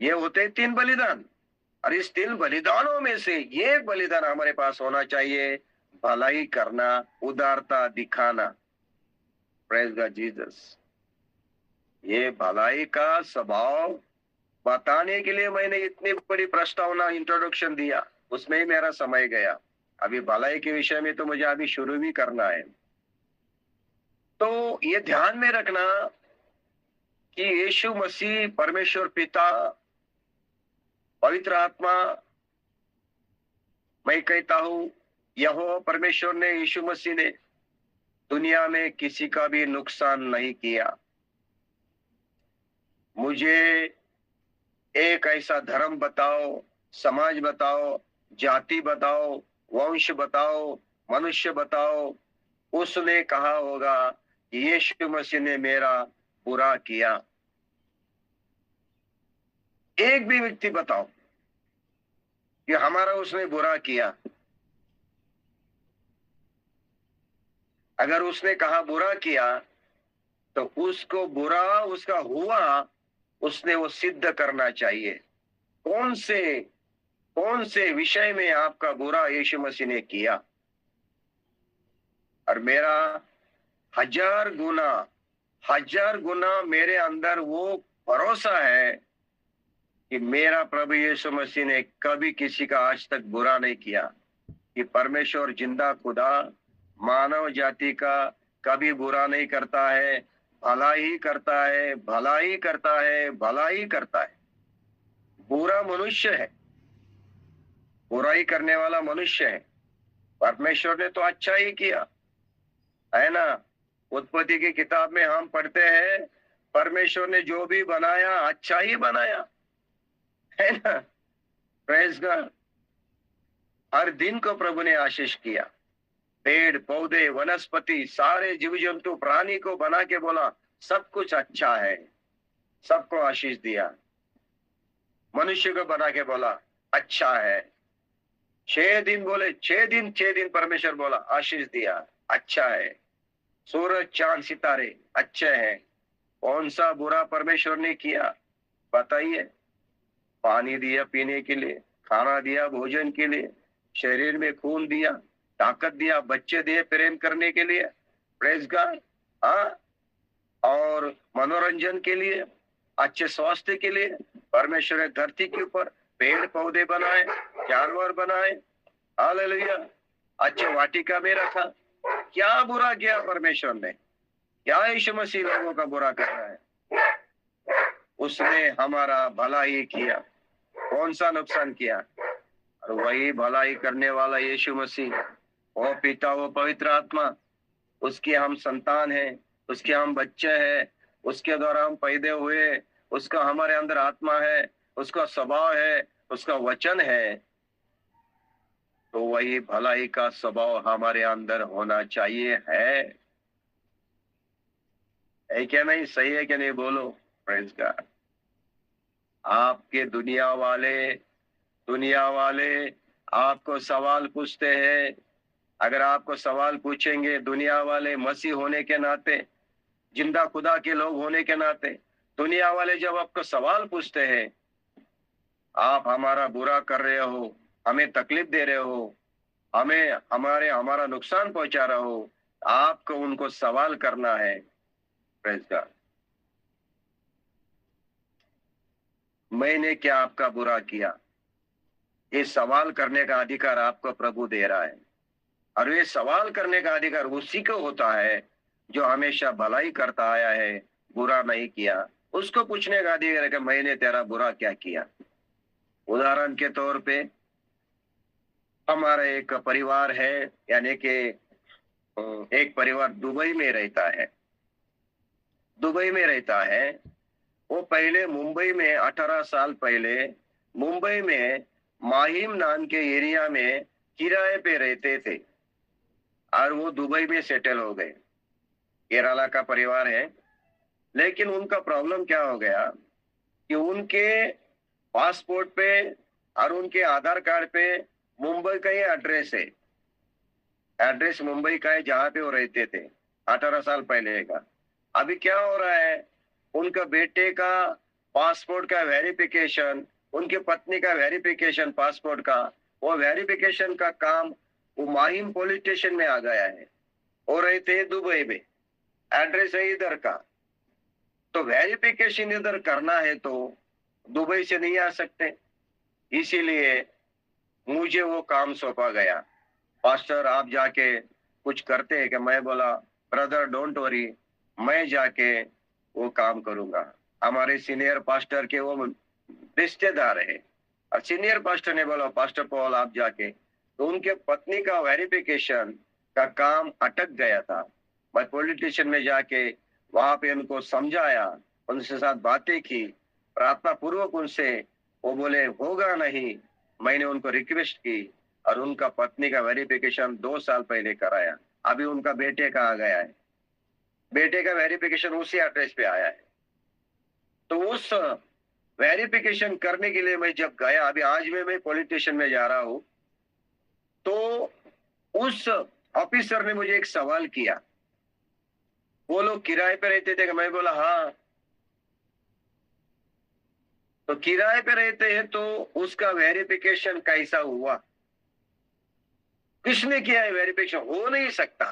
ये होते 3 बलिदान, और इस 3 बलिदानों में से ये बलिदान हमारे पास होना चाहिए, भलाई करना, उदारता दिखाना। Praise God Jesus. ये भलाई का स्वभाव बताने के लिए मैंने इतनी बड़ी प्रस्तावना, इंट्रोडक्शन दिया, उसमें ही मेरा समय गया। अभी भलाई के विषय में तो मुझे अभी शुरू भी करना है। तो ये ध्यान में रखना कि यीशु मसीह, परमेश्वर पिता, पवित्र आत्मा, मैं कहता हूं यहोवा परमेश्वर ने, यीशु मसीह ने दुनिया में किसी का भी नुकसान नहीं किया। मुझे एक ऐसा धर्म बताओ, समाज बताओ, जाति बताओ, वंश बताओ, मनुष्य बताओ, उसने कहा होगा कि यीशु मसीह ने मेरा बुरा किया। एक भी व्यक्ति बताओ कि हमारा उसने बुरा किया। अगर उसने कहा बुरा किया, तो उसको बुरा उसका हुआ, उसने वो सिद्ध करना चाहिए। कौन से विषय में आपका बुरा यीशु मसीह ने किया? और मेरा 1000 गुना मेरे अंदर वो भरोसा है कि मेरा प्रभु यीशु मसीह ने कभी किसी का आज तक बुरा नहीं किया, कि परमेश्वर जिंदा खुदा मानव जाति का कभी बुरा नहीं करता है, भला ही करता है, भला ही करता है, भला ही करता है। बुरा मनुष्य है, बुराई करने वाला मनुष्य है। परमेश्वर ने तो अच्छा ही किया है ना। उत्पत्ति की किताब में हम पढ़ते हैं परमेश्वर ने जो भी बनाया अच्छा ही बनाया, है ना। Praise God. हर दिन को प्रभु ने आशीष किया। पेड़ पौधे वनस्पति सारे जीव जंतु प्राणी को बना के बोला सब कुछ अच्छा है, सबको आशीष दिया। मनुष्य को बना के बोला अच्छा है। 6 दिन बोले, 6 दिन परमेश्वर बोला आशीष दिया, अच्छा है। सूरज चांद सितारे अच्छे हैं। कौन सा बुरा परमेश्वर ने किया बताइए। पानी दिया पीने के लिए, खाना दिया भोजन के लिए, शरीर में खून दिया, ताकत दिया, बच्चे दिए प्रेम करने के लिए, प्रेज गॉड। हाँ, और मनोरंजन के लिए, अच्छे स्वास्थ्य के लिए परमेश्वर ने धरती के ऊपर पेड़ पौधे बनाए, जानवर बनाए, हालेलुया, अच्छे वाटिका में रखा। क्या बुरा किया परमेश्वर ने? क्या यीशु मसीह लोगों का बुरा कर रहा है? उसने हमारा भला ही किया, कौन सा नुकसान किया? और वही भलाई करने वाला यीशु मसीह, वो पिता, वो पवित्र आत्मा, उसके हम संतान हैं, उसके हम बच्चे हैं, उसके द्वारा हम पैदा हुए, उसका हमारे अंदर आत्मा है, उसका स्वभाव है, उसका वचन है। तो वही भलाई का स्वभाव हमारे अंदर होना चाहिए। है क्या नहीं? सही है क्या नहीं? बोलो प्रेज गॉड। आपके दुनिया वाले आपको सवाल पूछते हैं। अगर आपको सवाल पूछेंगे दुनिया वाले, मसीह होने के नाते, जिंदा खुदा के लोग होने के नाते, दुनिया वाले जब आपको सवाल पूछते हैं, आप हमारा बुरा कर रहे हो, हमें तकलीफ दे रहे हो, हमारा नुकसान पहुंचा रहे हो, आपको उनको सवाल करना है। Praise God. मैंने क्या आपका बुरा किया? ये सवाल करने का अधिकार आपको प्रभु दे रहा है। और ये सवाल करने का अधिकार उसी को होता है जो हमेशा भलाई करता आया है, बुरा नहीं किया। उसको पूछने का अधिकार है कि मैंने तेरा बुरा क्या किया। उदाहरण के तौर पे हमारा एक परिवार है, यानी कि एक परिवार दुबई में रहता है। वो पहले मुंबई में 18 साल पहले मुंबई में माहिम नाम के एरिया में किराए पे रहते थे और वो दुबई में सेटल हो गए। केरला का परिवार है, लेकिन उनका प्रॉब्लम क्या हो गया कि उनके पासपोर्ट पे और उनके आधार कार्ड पे मुंबई का ही एड्रेस है। एड्रेस मुंबई का है जहां पे वो रहते थे 18 साल पहले का। अभी क्या हो रहा है, उनका बेटे का पासपोर्ट का वेरिफिकेशन, उनके पत्नी का वेरिफिकेशन पासपोर्ट का, वो वेरिफिकेशन का काम वो माहिम पुलिस स्टेशन में आ गया है। वो रहते हैं दुबई में, एड्रेस है इधर का। तो वेरिफिकेशन इधर करना है तो दुबई से नहीं आ सकते, इसीलिए मुझे वो काम सौंपा गया। पास्टर आप जाके कुछ करते हैं कि? मैं बोला ब्रदर डोंट वरी, मैं जाके वो काम करूंगा। हमारे सीनियर पास्टर के वो रिश्तेदार है और सीनियर पास्टर ने बोला पास्टर पॉल आप जाके। तो उनके पत्नी का वेरिफिकेशन का काम अटक गया था। मैं पुलिस स्टेशन में जाके वहां पे उनको समझाया, उनसे साथ बातें की, प्रार्थना पूर्वक उनसे, वो बोले होगा नहीं। मैंने उनको रिक्वेस्ट की और उनका पत्नी का वेरिफिकेशन 2 साल पहले कराया। अभी उनका बेटे का आ गया है, बेटे का वेरिफिकेशन उसी एड्रेस पे आया है। तो उस वेरिफिकेशन करने के लिए मैं जब गया, अभी आज मैं पुलिस स्टेशन में जा रहा हूं, तो उस ऑफिसर ने मुझे एक सवाल किया। वो लोग किराए पे रहते थे? मैं बोला हाँ। तो किराए पे रहते हैं तो उसका वेरिफिकेशन कैसा हुआ? किसने किया है वेरिफिकेशन? हो नहीं सकता।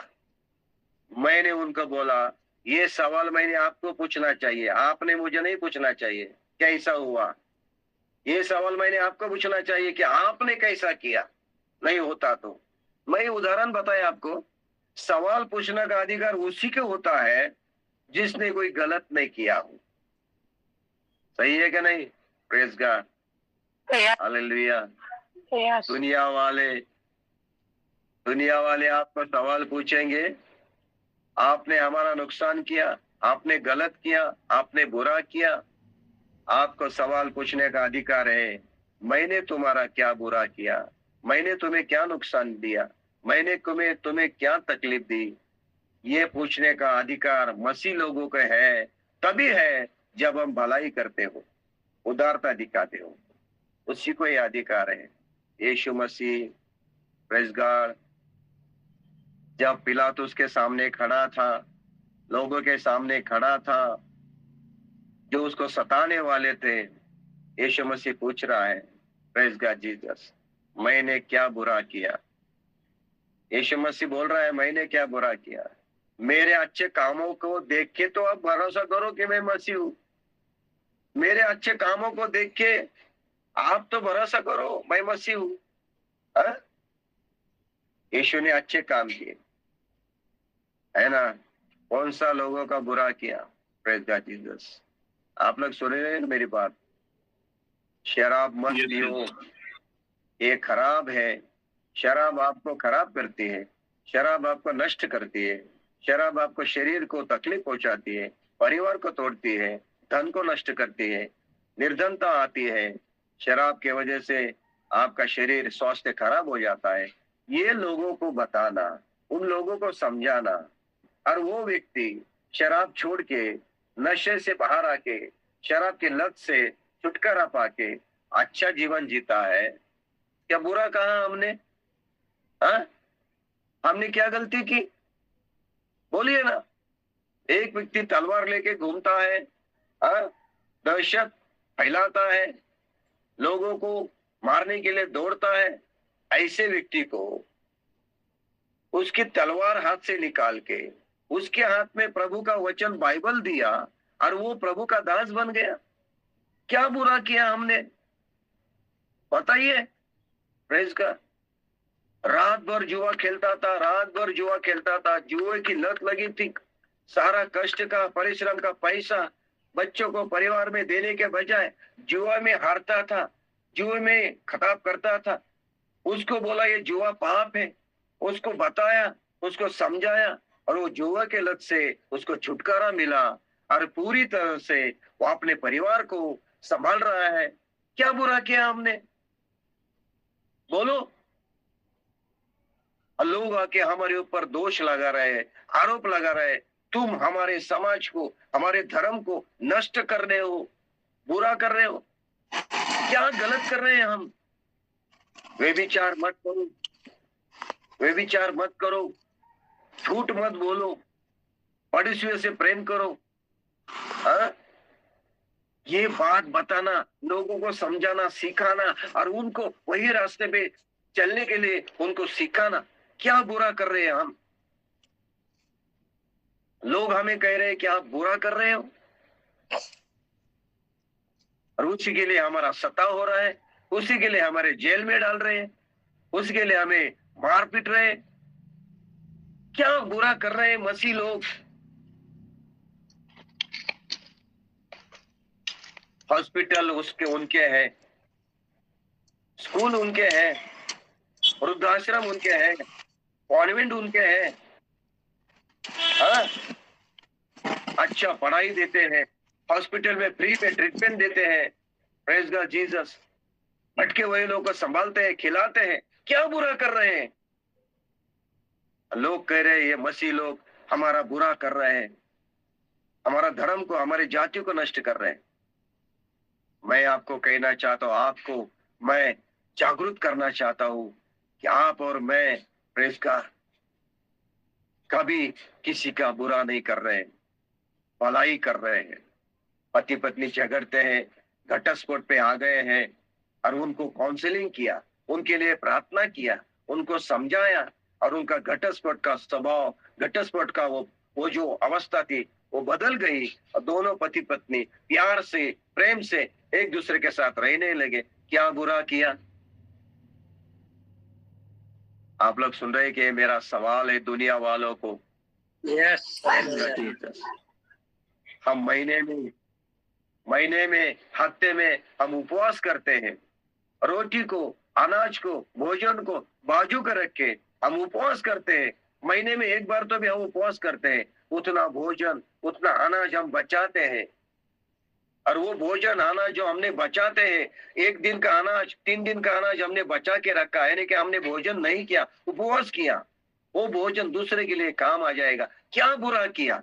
मैंने उनको बोला, ये सवाल मैंने आपको पूछना चाहिए, आपने मुझे नहीं पूछना चाहिए कैसा हुआ। ये सवाल मैंने आपको पूछना चाहिए कि आपने कैसा किया, नहीं होता तो। मैं उदाहरण बताया आपको। सवाल पूछने का अधिकार उसी को होता है जिसने कोई गलत नहीं किया हो। सही है कि नहीं? Praise God, Yes. Hallelujah. Yes. दुनिया वाले आपको सवाल पूछेंगे, आपने हमारा नुकसान किया, आपने गलत किया, आपने बुरा किया। आपको सवाल पूछने का अधिकार है, मैंने तुम्हारा क्या बुरा किया, मैंने तुम्हें क्या नुकसान दिया, मैंने तुम्हें क्या तकलीफ दी। ये पूछने का अधिकार मसीह लोगों को है, तभी है जब हम भलाई करते हो, उदारता दिखाते हो, उसी को ये अधिकार है। यीशु मसीह, प्रेज गॉड, जब पिलातुस के सामने खड़ा था, लोगों के सामने खड़ा था, जो उसको सताने वाले थे, यीशु मसीह पूछ रहा है, प्रेज गॉड जीसस, मैंने क्या बुरा किया? यीशु मसीह बोल रहा है, मैंने क्या बुरा किया? मेरे अच्छे कामों को देख के तो आप भरोसा करो कि मैं मसीह हूं। मेरे अच्छे कामों को देख के आप तो भरोसा करो मैं मसीह हूं। हाँ? यीशु ने अच्छे काम किए, है ना? कौन सा लोगों का बुरा किया? Praise God Jesus. आप लोग सुन रहे हैं मेरी बात? शराब मत पियो, ये खराब है। शराब आपको खराब करती है, शराब आपको नष्ट करती है, शराब आपको शरीर को तकलीफ पहुंचाती है, परिवार को तोड़ती है, धन को नष्ट करती है, निर्धनता आती है। शराब के वजह से आपका शरीर स्वास्थ्य खराब हो जाता है। ये लोगों को बताना, उन लोगों को समझाना, और वो व्यक्ति शराब छोड़ के, नशे से बाहर आके, शराब की लत से छुटकारा पाके अच्छा जीवन जीता है। क्या बुरा कहा हमने? हाँ? हमने क्या गलती की? बोलिए ना। एक व्यक्ति तलवार लेके घूमता है, हाँ? दहशत फैलाता है, लोगों को मारने के लिए दौड़ता है। ऐसे व्यक्ति को उसकी तलवार हाथ से निकाल के उसके हाथ में प्रभु का वचन बाइबल दिया और वो प्रभु का दास बन गया। क्या बुरा किया हमने? बताइए। प्रेज का रात भर जुआ खेलता था, रात भर जुआ खेलता था, जुए की लत लगी थी। सारा कष्ट का, परिश्रम का पैसा बच्चों को परिवार में देने के बजाय जुआ में हारता था, जुए में खराब करता था। उसको बोला ये जुआ पाप है, उसको बताया, उसको समझाया, और वो जुआ के लत से उसको छुटकारा मिला और पूरी तरह से वो अपने परिवार को संभाल रहा है। क्या बुरा किया हमने? बोलो। लोग आके हमारे ऊपर दोष लगा रहे हैं, आरोप लगा रहे हैं, तुम हमारे समाज को, हमारे धर्म को नष्ट कर रहे हो, बुरा कर रहे हो। क्या गलत कर रहे हैं हम? व्यभिचार मत करो, व्यभिचार मत करो, झूठ मत बोलो, पड़ोसियों से प्रेम करो। हाँ? ये बात बताना, लोगों को समझाना, सिखाना, और उनको वही रास्ते पे चलने के लिए उनको सिखाना। क्या बुरा कर रहे हैं हम? लोग हमें कह रहे हैं कि आप बुरा कर रहे हो, और उसी के लिए हमारा सताव हो रहा है, उसी के लिए हमारे जेल में डाल रहे हैं, उसी के लिए हमें मार पीट रहे हैं। क्या बुरा कर रहे हैं मसीह लोग? हॉस्पिटल उनके हैं, स्कूल उनके हैं, वृद्धाश्रम उनके हैं, कॉन्वेंट उनके हैं। हाँ? अच्छा पढ़ाई देते हैं, हॉस्पिटल में फ्री में ट्रीटमेंट देते हैं। Praise God Jesus. भटके हुए लोगों को संभालते हैं, खिलाते हैं। क्या बुरा कर रहे हैं? लोग कह रहे हैं ये मसीह लोग हमारा बुरा कर रहे हैं, हमारा धर्म को, हमारी जाति को नष्ट कर रहे हैं। मैं आपको कहना चाहता हूं, आपको मैं जागरूक करना चाहता हूं कि आप और मैं, प्रेज गॉड, कभी किसी का बुरा नहीं कर रहे हैं, भलाई कर रहे हैं। पति पत्नी झगड़ते हैं, घटस्फोट पे आ गए हैं, और उनको काउंसलिंग किया, उनके लिए प्रार्थना किया, उनको समझाया, और उनका घटस्फोट का स्वभाव घटस्फोट का वो जो अवस्था थी वो बदल गई और दोनों पति पत्नी प्यार से प्रेम से एक दूसरे के साथ रहने लगे। क्या बुरा किया? आप लोग सुन रहे हैं कि ये मेरा सवाल है दुनिया वालों को। यस हम महीने में हफ्ते में हम उपवास करते हैं, रोटी को अनाज को भोजन को बाजू कर रख के हम उपवास करते हैं। महीने में एक बार तो भी हम उपवास करते हैं। उतना भोजन उतना अनाज हम बचाते हैं, और वो भोजन अनाज जो हमने बचाते हैं, एक दिन का अनाज 3 दिन का अनाज हमने बचा के रखा है, यानी कि हमने भोजन नहीं किया, उपवास किया, वो भोजन दूसरे के लिए काम आ जाएगा। क्या बुरा किया?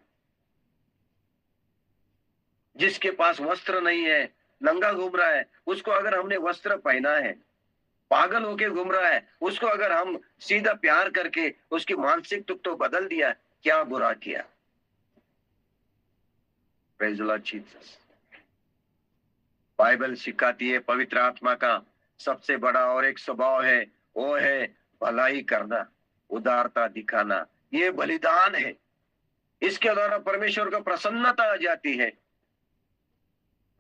जिसके पास वस्त्र नहीं है, नंगा घूम रहा है, उसको अगर हमने वस्त्र पहना है, पागल होके घूम रहा है, उसको अगर हम सीधा प्यार करके उसकी मानसिक तुक तो बदल दिया, क्या बुरा किया? Praise the Lord Jesus. Bible सिखाती है पवित्र आत्मा का सबसे बड़ा और एक स्वभाव है, वो है भलाई करना, उदारता दिखाना। ये बलिदान है, इसके द्वारा परमेश्वर को प्रसन्नता आ जाती है।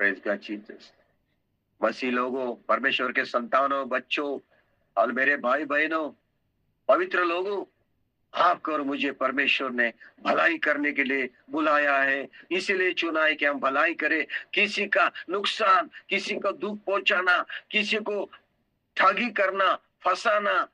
Praise God Jesus. मसीह लोगों, परमेश्वर के संतानों, बच्चों और मेरे भाई बहनों, पवित्र लोगों, आपको और मुझे परमेश्वर ने भलाई करने के लिए बुलाया है, इसीलिए चुना है कि हम भलाई करें। किसी का नुकसान, किसी को दुख पहुंचाना, किसी को ठगी करना, फंसाना,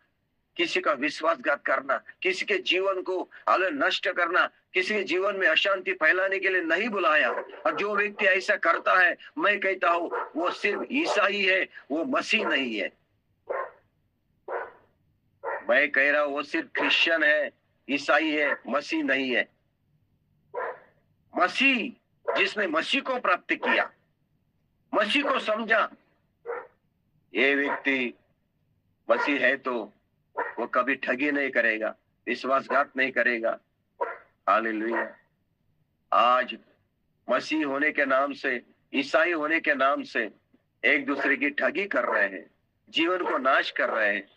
किसी का विश्वासघात करना, किसी के जीवन को अगर नष्ट करना, किसी के जीवन में अशांति फैलाने के लिए नहीं बुलाया। और जो व्यक्ति ऐसा करता है, मैं कहता हूं वो सिर्फ ईसाई है, वो मसीह नहीं है। मैं कह रहा हूं वो सिर्फ क्रिश्चियन है, ईसाई है, मसीह नहीं है। मसीह, जिसने मसीह को प्राप्त किया, मसीह को समझा, ये व्यक्ति मसीह है तो वो कभी ठगी नहीं करेगा, विश्वासघात नहीं करेगा। हालेलुया। आज मसीह होने के नाम से, ईसाई होने के नाम से एक दूसरे की ठगी कर रहे हैं, जीवन को नाश कर रहे हैं।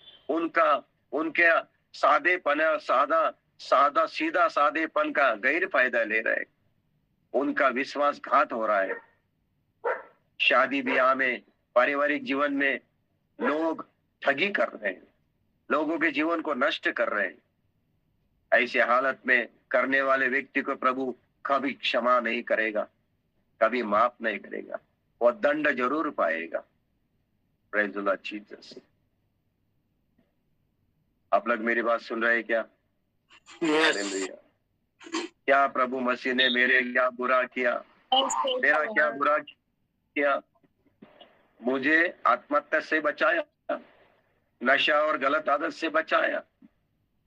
उनके सादेपन, सादा सीधा सादेपन का गैर फायदा ले रहे हैं। उनका विश्वासघात हो रहा है। शादी ब्याह में, पारिवारिक जीवन में लोग ठगी कर रहे हैं, लोगों के जीवन को नष्ट कर रहे हैं। ऐसे हालत में करने वाले व्यक्ति को प्रभु कभी क्षमा नहीं करेगा, कभी माफ नहीं करेगा, वो दंड जरूर पाएगा। Praise the Lord Jesus. आप लोग मेरी बात सुन रहे हैं क्या? हालेलुया। क्या प्रभु मसीह ने मेरे क्या बुरा किया? मेरा क्या बुरा किया? मुझे आत्महत्या से बचाया, नशा और गलत आदत से बचाया,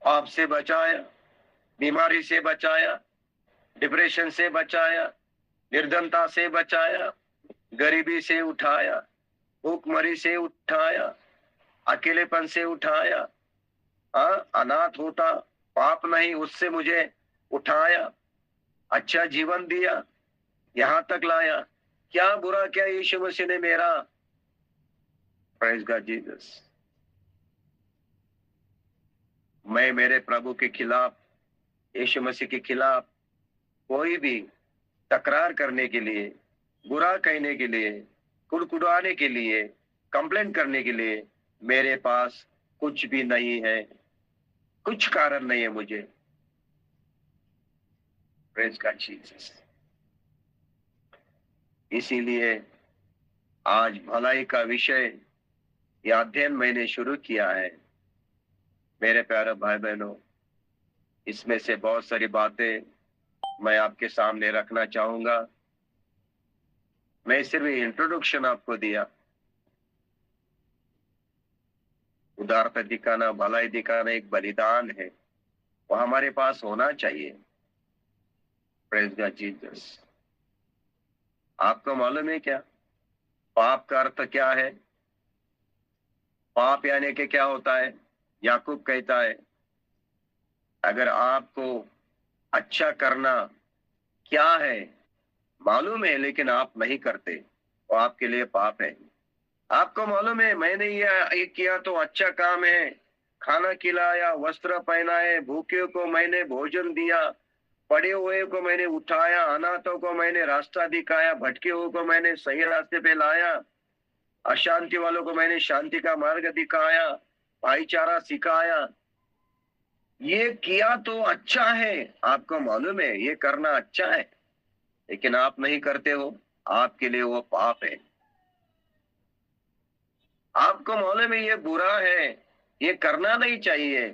पाप से बचाया, बीमारी से बचाया, डिप्रेशन से बचाया, निर्धनता से बचाया, गरीबी से उठाया, भूखमरी से उठाया, अकेलेपन से उठाया, अनाथ होता, पाप नहीं उससे मुझे उठाया, अच्छा जीवन दिया, यहां तक लाया। क्या बुरा किया यीशु मसीह ने मेरा? Praise God Jesus. मैं मेरे प्रभु के खिलाफ, यीशु मसीह के खिलाफ कोई भी तकरार करने के लिए, बुरा कहने के लिए, कुड़कुड़ाने के लिए, कंप्लेंट करने के लिए मेरे पास कुछ भी नहीं है, कुछ कारण नहीं है मुझे। Praise God Jesus. इसीलिए आज भलाई का विषय यह अध्ययन मैंने शुरू किया है। मेरे प्यारे भाई बहनों, इसमें से बहुत सारी बातें मैं आपके सामने रखना चाहूंगा। मैं सिर्फ इंट्रोडक्शन आपको दिया। उदारता दिखाना, भलाई दिखाना एक बलिदान है, वो हमारे पास होना चाहिए। Praise God Jesus. आपको मालूम है क्या पाप का अर्थ क्या है? पाप यानी कि क्या होता है? याकूब कहता है, अगर आपको अच्छा करना क्या है मालूम है लेकिन आप नहीं करते, वो आपके लिए पाप है। आपको मालूम है मैंने ये किया तो अच्छा काम है, खाना खिलाया, वस्त्र पहनाए, भूखे को मैंने भोजन दिया, पड़े हुए को मैंने उठाया, अनाथों को मैंने रास्ता दिखाया, भटके हुए को मैंने सही रास्ते पे लाया, अशांति वालों को मैंने शांति का मार्ग दिखाया, भाईचारा सिखाया। ये किया तो अच्छा है, आपको मालूम है ये करना अच्छा है, लेकिन आप नहीं करते हो, आपके लिए वो पाप है। आपको मालूम है ये बुरा है, ये करना नहीं चाहिए,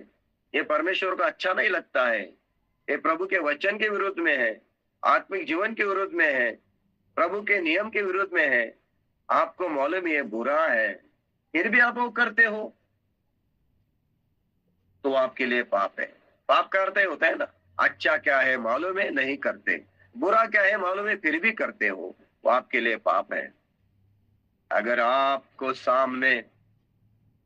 ये परमेश्वर को अच्छा नहीं लगता है, ये प्रभु के वचन के विरुद्ध में है, आत्मिक जीवन के विरुद्ध में है, प्रभु के नियम के विरुद्ध में है। आपको मालूम ये बुरा है, फिर भी आप वो करते हो, तो आपके लिए पाप है। पाप का अर्थ होता है ना, अच्छा क्या है मालूम है नहीं करते, बुरा क्या है मालूम है फिर भी करते हो, वो आपके लिए पाप है। अगर आपको सामने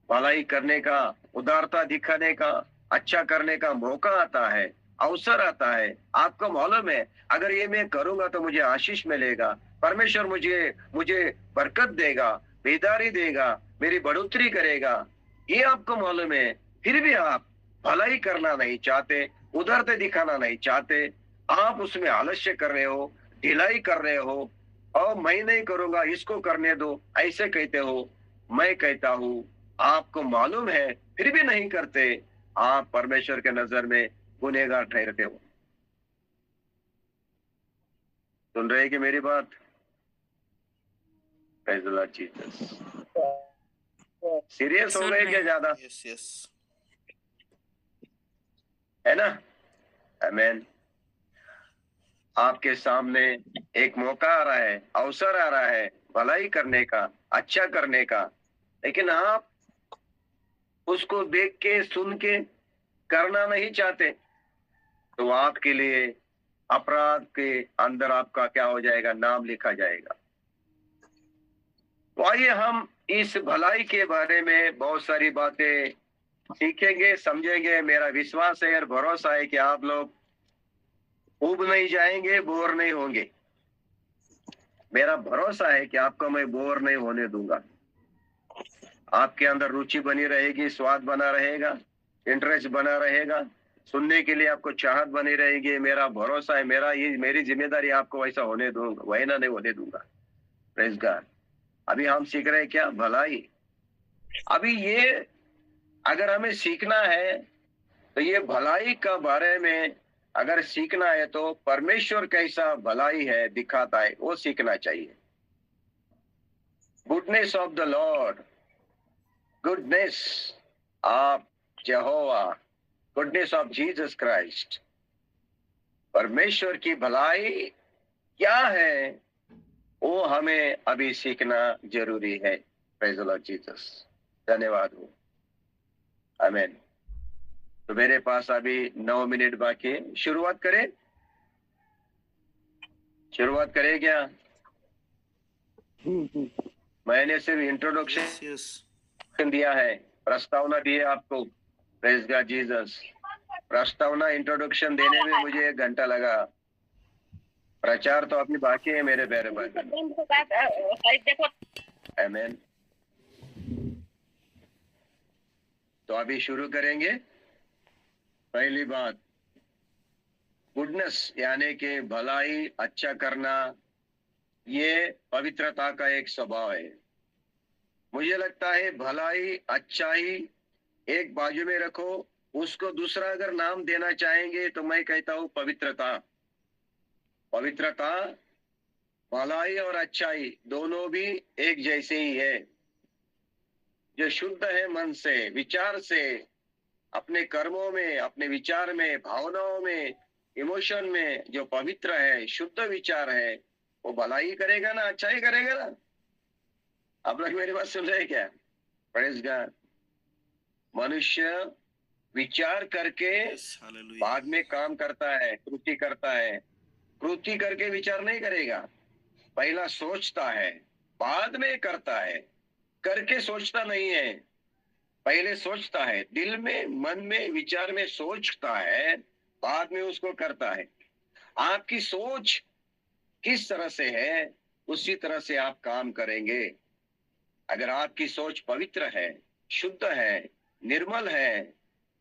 भलाई करने का, उदारता दिखाने का, अच्छा करने का मौका आता है, अवसर आता है, आपको मालूम है अगर ये मैं करूंगा तो मुझे आशीष मिलेगा, परमेश्वर मुझे मुझे बरकत देगा, बेदारी देगा, मेरी बढ़ोतरी करेगा, ये आपको मालूम है, फिर भी आप भलाई करना नहीं चाहते, उदारता दिखाना नहीं चाहते, आप उसमें आलस्य कर रहे हो, ढिलाई कर रहे हो, और मैं नहीं करूंगा इसको करने दो, ऐसे कहते हो। मैं कहता हूं आपको मालूम है फिर भी नहीं करते, आप परमेश्वर के नजर में गुनहगार ठहरते हो। सुन रहे कि मेरी बात? Praise the Lord Jesus. Serious हो गए क्या ज्यादा? यस यस, है ना? आमीन। आपके सामने एक मौका आ रहा है, अवसर आ रहा है भलाई करने का, अच्छा करने का, लेकिन आप उसको देख के सुन के करना नहीं चाहते, तो आपके लिए अपराध के अंदर आपका क्या हो जाएगा, नाम लिखा जाएगा। तो आइए हम इस भलाई के बारे में बहुत सारी बातें सीखेंगे, समझेंगे। मेरा विश्वास है और भरोसा है कि आप लोग ऊब नहीं जाएंगे, बोर नहीं होंगे। मेरा भरोसा है कि आपको मैं बोर नहीं होने दूंगा, आपके अंदर रुचि बनी रहेगी, स्वाद बना रहेगा, इंटरेस्ट बना रहेगा, सुनने के लिए आपको चाहत बनी रहेगी। मेरा भरोसा है, मेरी जिम्मेदारी आपको वैसा होने दूंगा, वही ना नहीं होने दूंगा। Praise God. अभी हम सीख रहे हैं क्या? भलाई। अभी ये अगर हमें सीखना है तो ये भलाई का बारे में अगर सीखना है तो परमेश्वर कैसा भलाई है दिखाता है वो सीखना चाहिए। Goodness of the Lord, goodness of Jehovah, goodness of Jesus Christ. परमेश्वर की भलाई क्या है वो हमें अभी सीखना जरूरी है। Praise the Lord Jesus. धन्यवाद हो। आमीन। तो मेरे पास अभी 9 मिनट बाकी है। शुरुआत करें क्या? मैंने सिर्फ इंट्रोडक्शन यस यस, दिया है, प्रस्तावना दी है आपको। Praise God Jesus. प्रस्तावना इंट्रोडक्शन देने में मुझे 1 घंटा लगा, प्रचार तो अभी बाकी है मेरे प्यारे भाई। आमीन। तो अभी शुरू करेंगे। पहली बात, गुडनेस यानी कि भलाई, अच्छा करना, ये पवित्रता का एक स्वभाव है। मुझे लगता है भलाई, अच्छाई एक बाजू में रखो, उसको दूसरा अगर नाम देना चाहेंगे तो मैं कहता हूं पवित्रता। पवित्रता, भलाई और अच्छाई दोनों भी एक जैसे ही है। जो शुद्ध है मन से, विचार से, अपने कर्मों में, अपने विचार में, भावनाओं में, इमोशन में जो पवित्र है, शुद्ध विचार है, वो भलाई करेगा ना, अच्छाई करेगा ना। आप लोग मेरी बात सुन रहे हैं क्या? Praise God. मनुष्य विचार करके यस, हालेलुया, बाद में काम करता है, कृति करता है। कृति करके विचार नहीं करेगा, पहला सोचता है, बाद में करता है। करके सोचता नहीं है, पहले सोचता है, दिल में, मन में, विचार में सोचता है, बाद में उसको करता है। आपकी सोच किस तरह से है उसी तरह से आप काम करेंगे। अगर आपकी सोच पवित्र है, शुद्ध है, निर्मल है,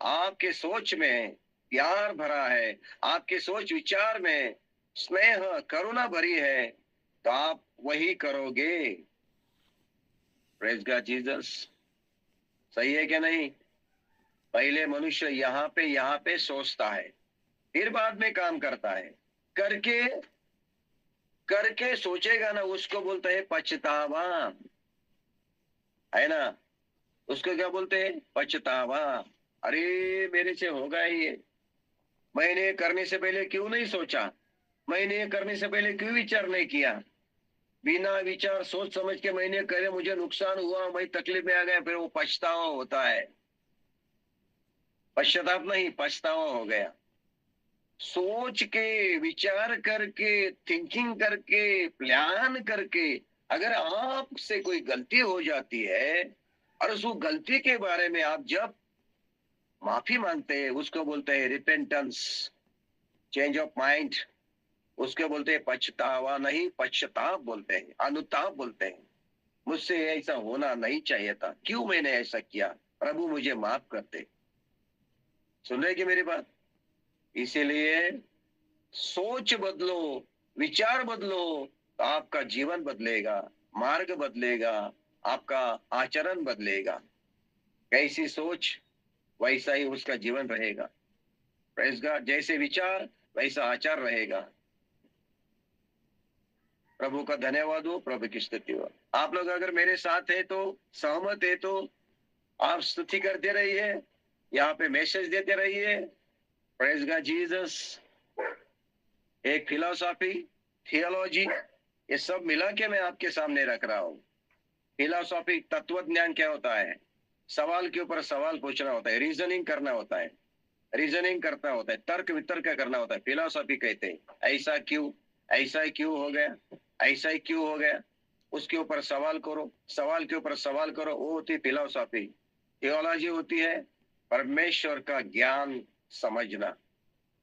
आपके सोच में प्यार भरा है, आपके सोच विचार में स्नेह करुणा भरी है, तो आप वही करोगे। Praise God Jesus. सही है क्या नहीं? पहले मनुष्य यहाँ पे सोचता है, फिर बाद में काम करता है। करके करके सोचेगा ना, उसको बोलते हैं पछतावा, है ना? उसको क्या बोलते हैं? पछतावा। अरे मेरे से होगा ही ये, मैंने करने से पहले क्यों नहीं सोचा, मैंने करने से पहले क्यों विचार नहीं किया, बिना विचार सोच समझ के मैंने करे, मुझे नुकसान हुआ, मैं तकलीफ में आ गया, फिर वो पछतावा होता है। पश्चाताप नहीं, पछतावा हो गया। सोच के, विचार करके, थिंकिंग करके, प्लान करके अगर आपसे कोई गलती हो जाती है और उस गलती के बारे में आप जब माफी मांगते हैं, उसको बोलते हैं रिपेंटेंस, चेंज ऑफ माइंड, उसको बोलते हैं पछतावा नहीं, पश्चाताप बोलते हैं, अनुताप बोलते हैं। मुझसे ऐसा होना नहीं चाहिए था, क्यों मैंने ऐसा किया, प्रभु मुझे माफ करते। सुन रहे कि मेरी बात? इसीलिए सोच बदलो, विचार बदलो, तो आपका जीवन बदलेगा, मार्ग बदलेगा, आपका आचरण बदलेगा। कैसी सोच वैसा ही उसका जीवन रहेगा। Praise God. जैसे विचार वैसा आचार रहेगा। प्रभु का धन्यवाद हो, प्रभु की स्तुति हो। आप लोग अगर मेरे साथ है तो, सहमत है तो आप स्तुति करते रहिए, यहाँ पे मैसेज देते रहिए। Praise God Jesus. एक फिलोसॉफी, थियोलॉजी, ये सब मिला के मैं आपके सामने रख रहा हूँ। फिलोसॉफी तत्व ज्ञान क्या होता है? सवाल के ऊपर सवाल पूछना होता है, रीजनिंग करना होता है, रीजनिंग करना होता है, तर्क वितर्क करना होता है। फिलोसॉफी कहते हैं ऐसा क्यों, ऐसा क्यों हो गया, ऐसा ही क्यों हो गया, उसके ऊपर सवाल करो, सवाल के ऊपर सवाल करो, वो होती फिलोसॉफी। थियोलॉजी होती है परमेश्वर का ज्ञान समझना,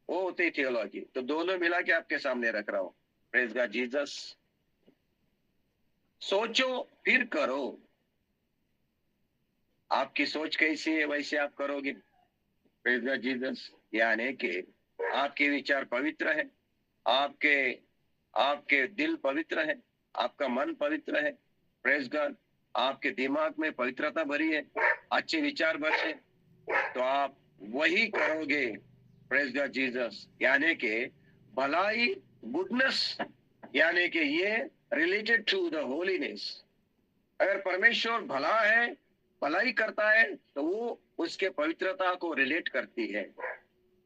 वो होती थियोलॉजी। तो दोनों मिला के आपके सामने रख रहा हूँ। Praise God Jesus. सोचो फिर करो। आपकी सोच कैसी है वैसे आप करोगे। Praise God Jesus. यानी कि आपके विचार पवित्र है, आपके आपके दिल पवित्र है, आपका मन पवित्र है। Praise God. आपके दिमाग में पवित्रता भरी है, अच्छे विचार भरे हैं, तो आप वही करोगे। Praise God Jesus. यानी कि भलाई, गुडनेस, यानी कि ये रिलेटेड टू द होलीनेस। अगर परमेश्वर भला है, भलाई करता है, तो वो उसके पवित्रता को रिलेट करती है।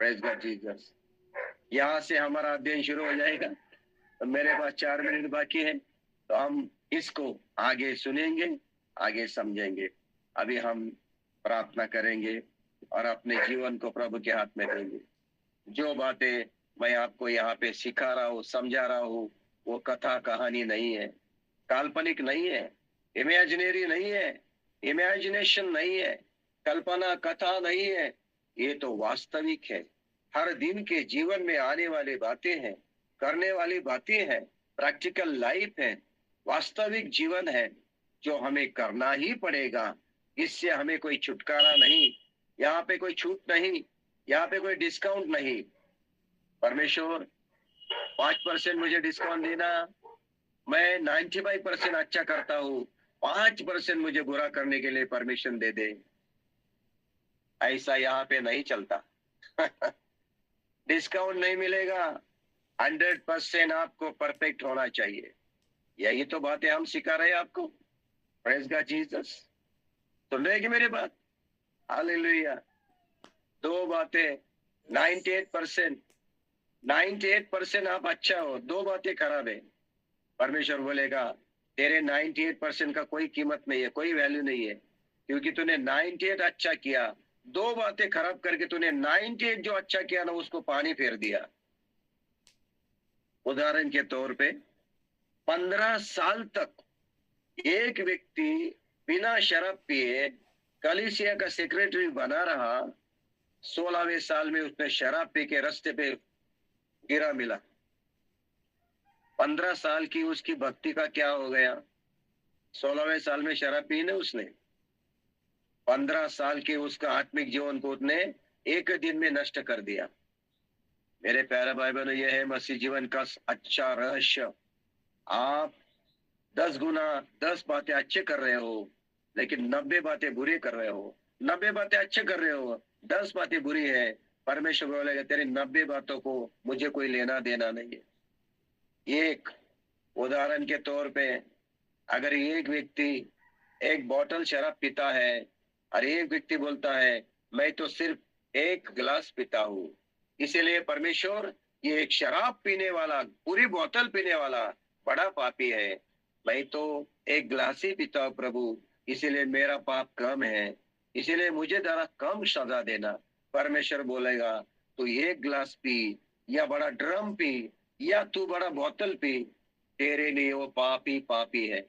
Praise God Jesus. यहाँ से हमारा अध्ययन शुरू हो जाएगा। तो मेरे पास 4 मिनट बाकी है, तो हम इसको आगे सुनेंगे, आगे समझेंगे। अभी हम प्रार्थना करेंगे और अपने जीवन को प्रभु के हाथ में देंगे। जो बातें मैं आपको यहाँ पे सिखा रहा हूँ, समझा रहा हूँ, वो कथा कहानी नहीं है, काल्पनिक नहीं है, इमेजिनरी नहीं है, इमेजिनेशन नहीं है, कल्पना कथा नहीं है, ये तो वास्तविक है। हर दिन के जीवन में आने वाली बातें हैं, करने वाली बातें हैं, प्रैक्टिकल लाइफ है, वास्तविक जीवन है, जो हमें करना ही पड़ेगा। इससे हमें कोई छुटकारा नहीं, यहाँ पे कोई छूट नहीं, यहाँ पे कोई डिस्काउंट नहीं। परमेश्वर 5% मुझे डिस्काउंट देना, मैं 95% अच्छा करता हूँ, 5% मुझे बुरा करने के लिए परमिशन दे दे। ऐसा यहाँ पे नहीं चलता। डिस्काउंट नहीं मिलेगा, 100% आपको परफेक्ट होना चाहिए। यही तो बातें हम सिखा रहे हैं आपको। Praise God Jesus. सुन रहे कि मेरी बात? हालेलुया। 2 बातें, 98% आप अच्छा हो, 2 बातें खराब है। परमेश्वर बोलेगा तेरे 98% का कोई कीमत नहीं है, कोई वैल्यू नहीं है, क्योंकि तूने 98 अच्छा किया, 2 बातें खराब करके तूने 98 जो अच्छा किया ना, उसको पानी फेर दिया। उदाहरण के तौर पे 15 साल तक एक व्यक्ति बिना शराब पिए कलीसिया का सेक्रेटरी बना रहा, 16वें साल में उसने शराब पी के रास्ते पे गिरा मिला। 15 साल की उसकी भक्ति का क्या हो गया? 16वें साल में शराब पी ना उसने। 15 साल के उसका आत्मिक जीवन को उसने एक दिन में नष्ट कर दिया। मेरे प्यारे भाई बहनों, यह है मसीह जीवन का अच्छा रहस्य। आप 10 बातें अच्छे कर रहे हो, लेकिन 90 बातें बुरी कर रहे हो। 90 बातें अच्छे कर रहे हो, 10 बातें बुरी है। परमेश्वर बोलेगा तेरी 90 बातों को मुझे कोई लेना देना नहीं है। एक उदाहरण के तौर पे, अगर एक व्यक्ति एक बोतल शराब पीता है और एक व्यक्ति बोलता है मैं तो सिर्फ एक गिलास पीता हूँ, इसीलिए परमेश्वर ये एक शराब पीने वाला, पूरी बोतल पीने वाला बड़ा पापी है। मैं तो एक गिलास ही पीता हूँ प्रभु, इसीलिए मेरा पाप कम है, इसीलिए मुझे जरा कम सजा देना। परमेश्वर बोलेगा तू एक गिलास पी या बड़ा ड्रम पी या तू बड़ा बोतल पी, तेरे लिए वो पापी पापी है।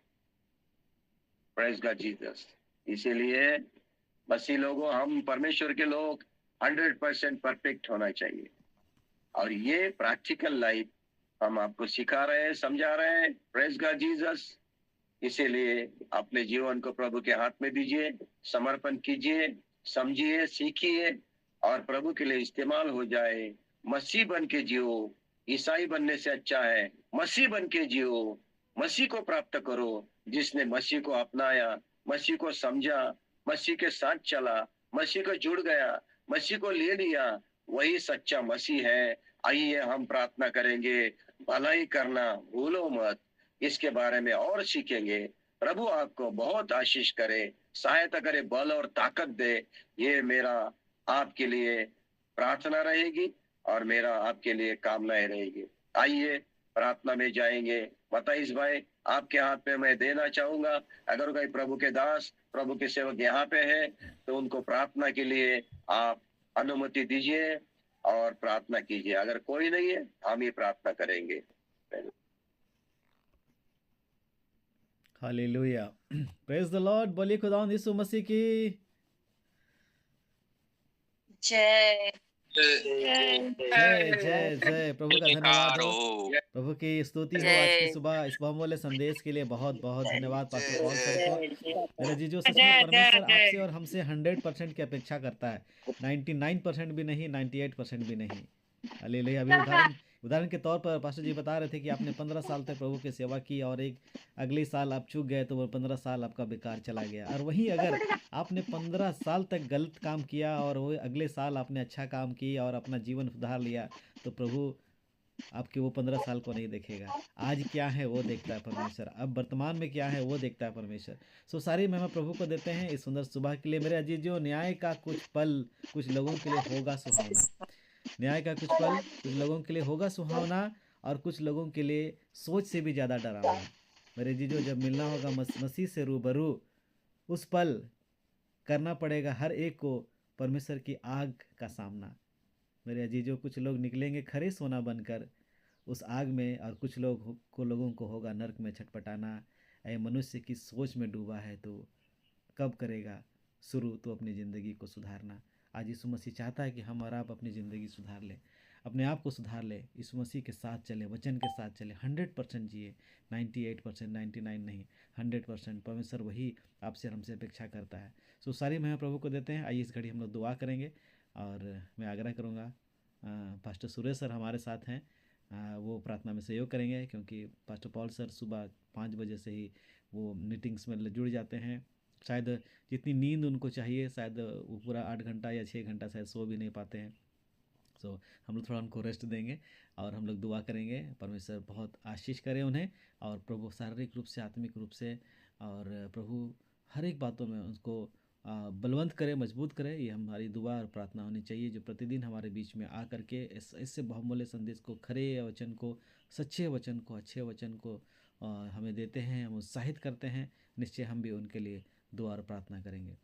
Praise God Jesus. इसीलिए मसीह लोगों, हम परमेश्वर के लोग 100% परफेक्ट होना चाहिए। और ये प्रैक्टिकल लाइफ हम आपको सिखा रहे हैं, समझा रहे हैं। Praise God Jesus. इसीलिए अपने जीवन को प्रभु के हाथ में दीजिए, समर्पण कीजिए, समझिए, सीखिए और प्रभु के लिए इस्तेमाल हो जाए। मसीह बन के जियो। ईसाई बनने से अच्छा है मसीह बन के जियो। मसीह को प्राप्त करो। जिसने मसीह को अपनाया, मसीह को समझा, मसीह के साथ चला, मसीह को जुड़ गया, मसीह को ले लिया, वही सच्चा मसीह है। आइए हम प्रार्थना करेंगे। भलाई करना भूलो मत, इसके बारे में और सीखेंगे। प्रभु आपको बहुत आशीष करे, सहायता करे, बल और ताकत दे। ये मेरा आपके लिए प्रार्थना रहेगी और मेरा आपके लिए कामनाएं रहेगी। आइए प्रार्थना में जाएंगे। मत्ताइस भाई, आपके हाथ पे मैं देना चाहूंगा। अगर कोई प्रभु के दास, प्रभु के सेवक यहाँ पे है तो उनको प्रार्थना के लिए आप अनुमति दीजिए और प्रार्थना कीजिए। अगर कोई नहीं है, हम ही प्रार्थना करेंगे। Hallelujah, praise the Lord. बोलिए खुदावंद यीशु मसीह की जय जय जय जय। प्रभु का धन्यवाद हो, प्रभु की स्तुति हो। आज की सुबह इस बहुमूल्य संदेश के लिए बहुत बहुत धन्यवाद पास्टर पॉल सर को। मेरे जीजो, सच में परमेश्वर आपसे और हमसे 100% की अपेक्षा करता है, 99% भी नहीं, 98% भी नहीं। हालेलुया। अभी उदाहरण के तौर पर पास्टर जी बता रहे थे कि आपने 15 साल तक प्रभु की सेवा की और एक अगले साल आप चूक गए तो वो 15 साल आपका बेकार चला गया। और वहीं अगर आपने 15 साल तक गलत काम किया और वो अगले साल आपने अच्छा काम किया और अपना जीवन सुधार लिया, तो प्रभु आपके वो 15 साल को नहीं देखेगा। आज क्या है वो देखता है परमेश्वर, अब वर्तमान में क्या है वो देखता है परमेश्वर। सो सारी महिमा प्रभु को देते हैं इस सुंदर सुबह के लिए। मेरे अजीजों, न्याय का कुछ पल कुछ लोगों के लिए होगा सुहावना। न्याय का कुछ पल कुछ लोगों के लिए होगा सुहावना और कुछ लोगों के लिए सोच से भी ज़्यादा डरावना। मेरे जीजो, जब मिलना होगा मसीह से रूबरू, उस पल करना पड़ेगा हर एक को परमेश्वर की आग का सामना। मेरे अजीजों, कुछ लोग निकलेंगे खरे सोना बनकर उस आग में और कुछ लोगों को होगा नरक में छटपटाना। ऐ मनुष्य की सोच में डूबा है तो कब करेगा शुरू तो अपनी ज़िंदगी को सुधारना। आज यीशु मसीह चाहता है कि हम और आप अपनी ज़िंदगी सुधार लें, अपने आप को सुधार लें, यीशु मसीह के साथ चलें, वचन के साथ चलें, 100% जिए। 98%, 99 नहीं, 100%। परमेश्वर वही आपसे और हमसे अपेक्षा करता है। सो सारी महिमा प्रभु को देते हैं। आइए इस घड़ी हम लोग दुआ करेंगे और मैं आग्रह करूँगा पास्टर सुरेश सर हमारे साथ हैं, वो प्रार्थना में सहयोग करेंगे, क्योंकि पास्टर पॉल सर सुबह 5 बजे से ही वो मीटिंग्स में जुड़ जाते हैं। शायद जितनी नींद उनको चाहिए, शायद वो पूरा 8 घंटा या 6 घंटा शायद सो भी नहीं पाते हैं। सो हम लोग थोड़ा उनको रेस्ट देंगे और हम लोग दुआ करेंगे। परमेश्वर बहुत आशीष करे उन्हें और प्रभु शारीरिक रूप से, आत्मिक रूप से, और प्रभु हर एक बातों में उनको बलवंत करे, मजबूत करे। ये हमारी दुआ और प्रार्थना होनी चाहिए, जो प्रतिदिन हमारे बीच में आ करके इससे बहुमूल्य संदेश को, खरे वचन को, सच्चे वचन को, अच्छे वचन को हमें देते हैं, हम उत्साहित करते हैं। निश्चय हम भी उनके लिए दुआ और प्रार्थना करेंगे।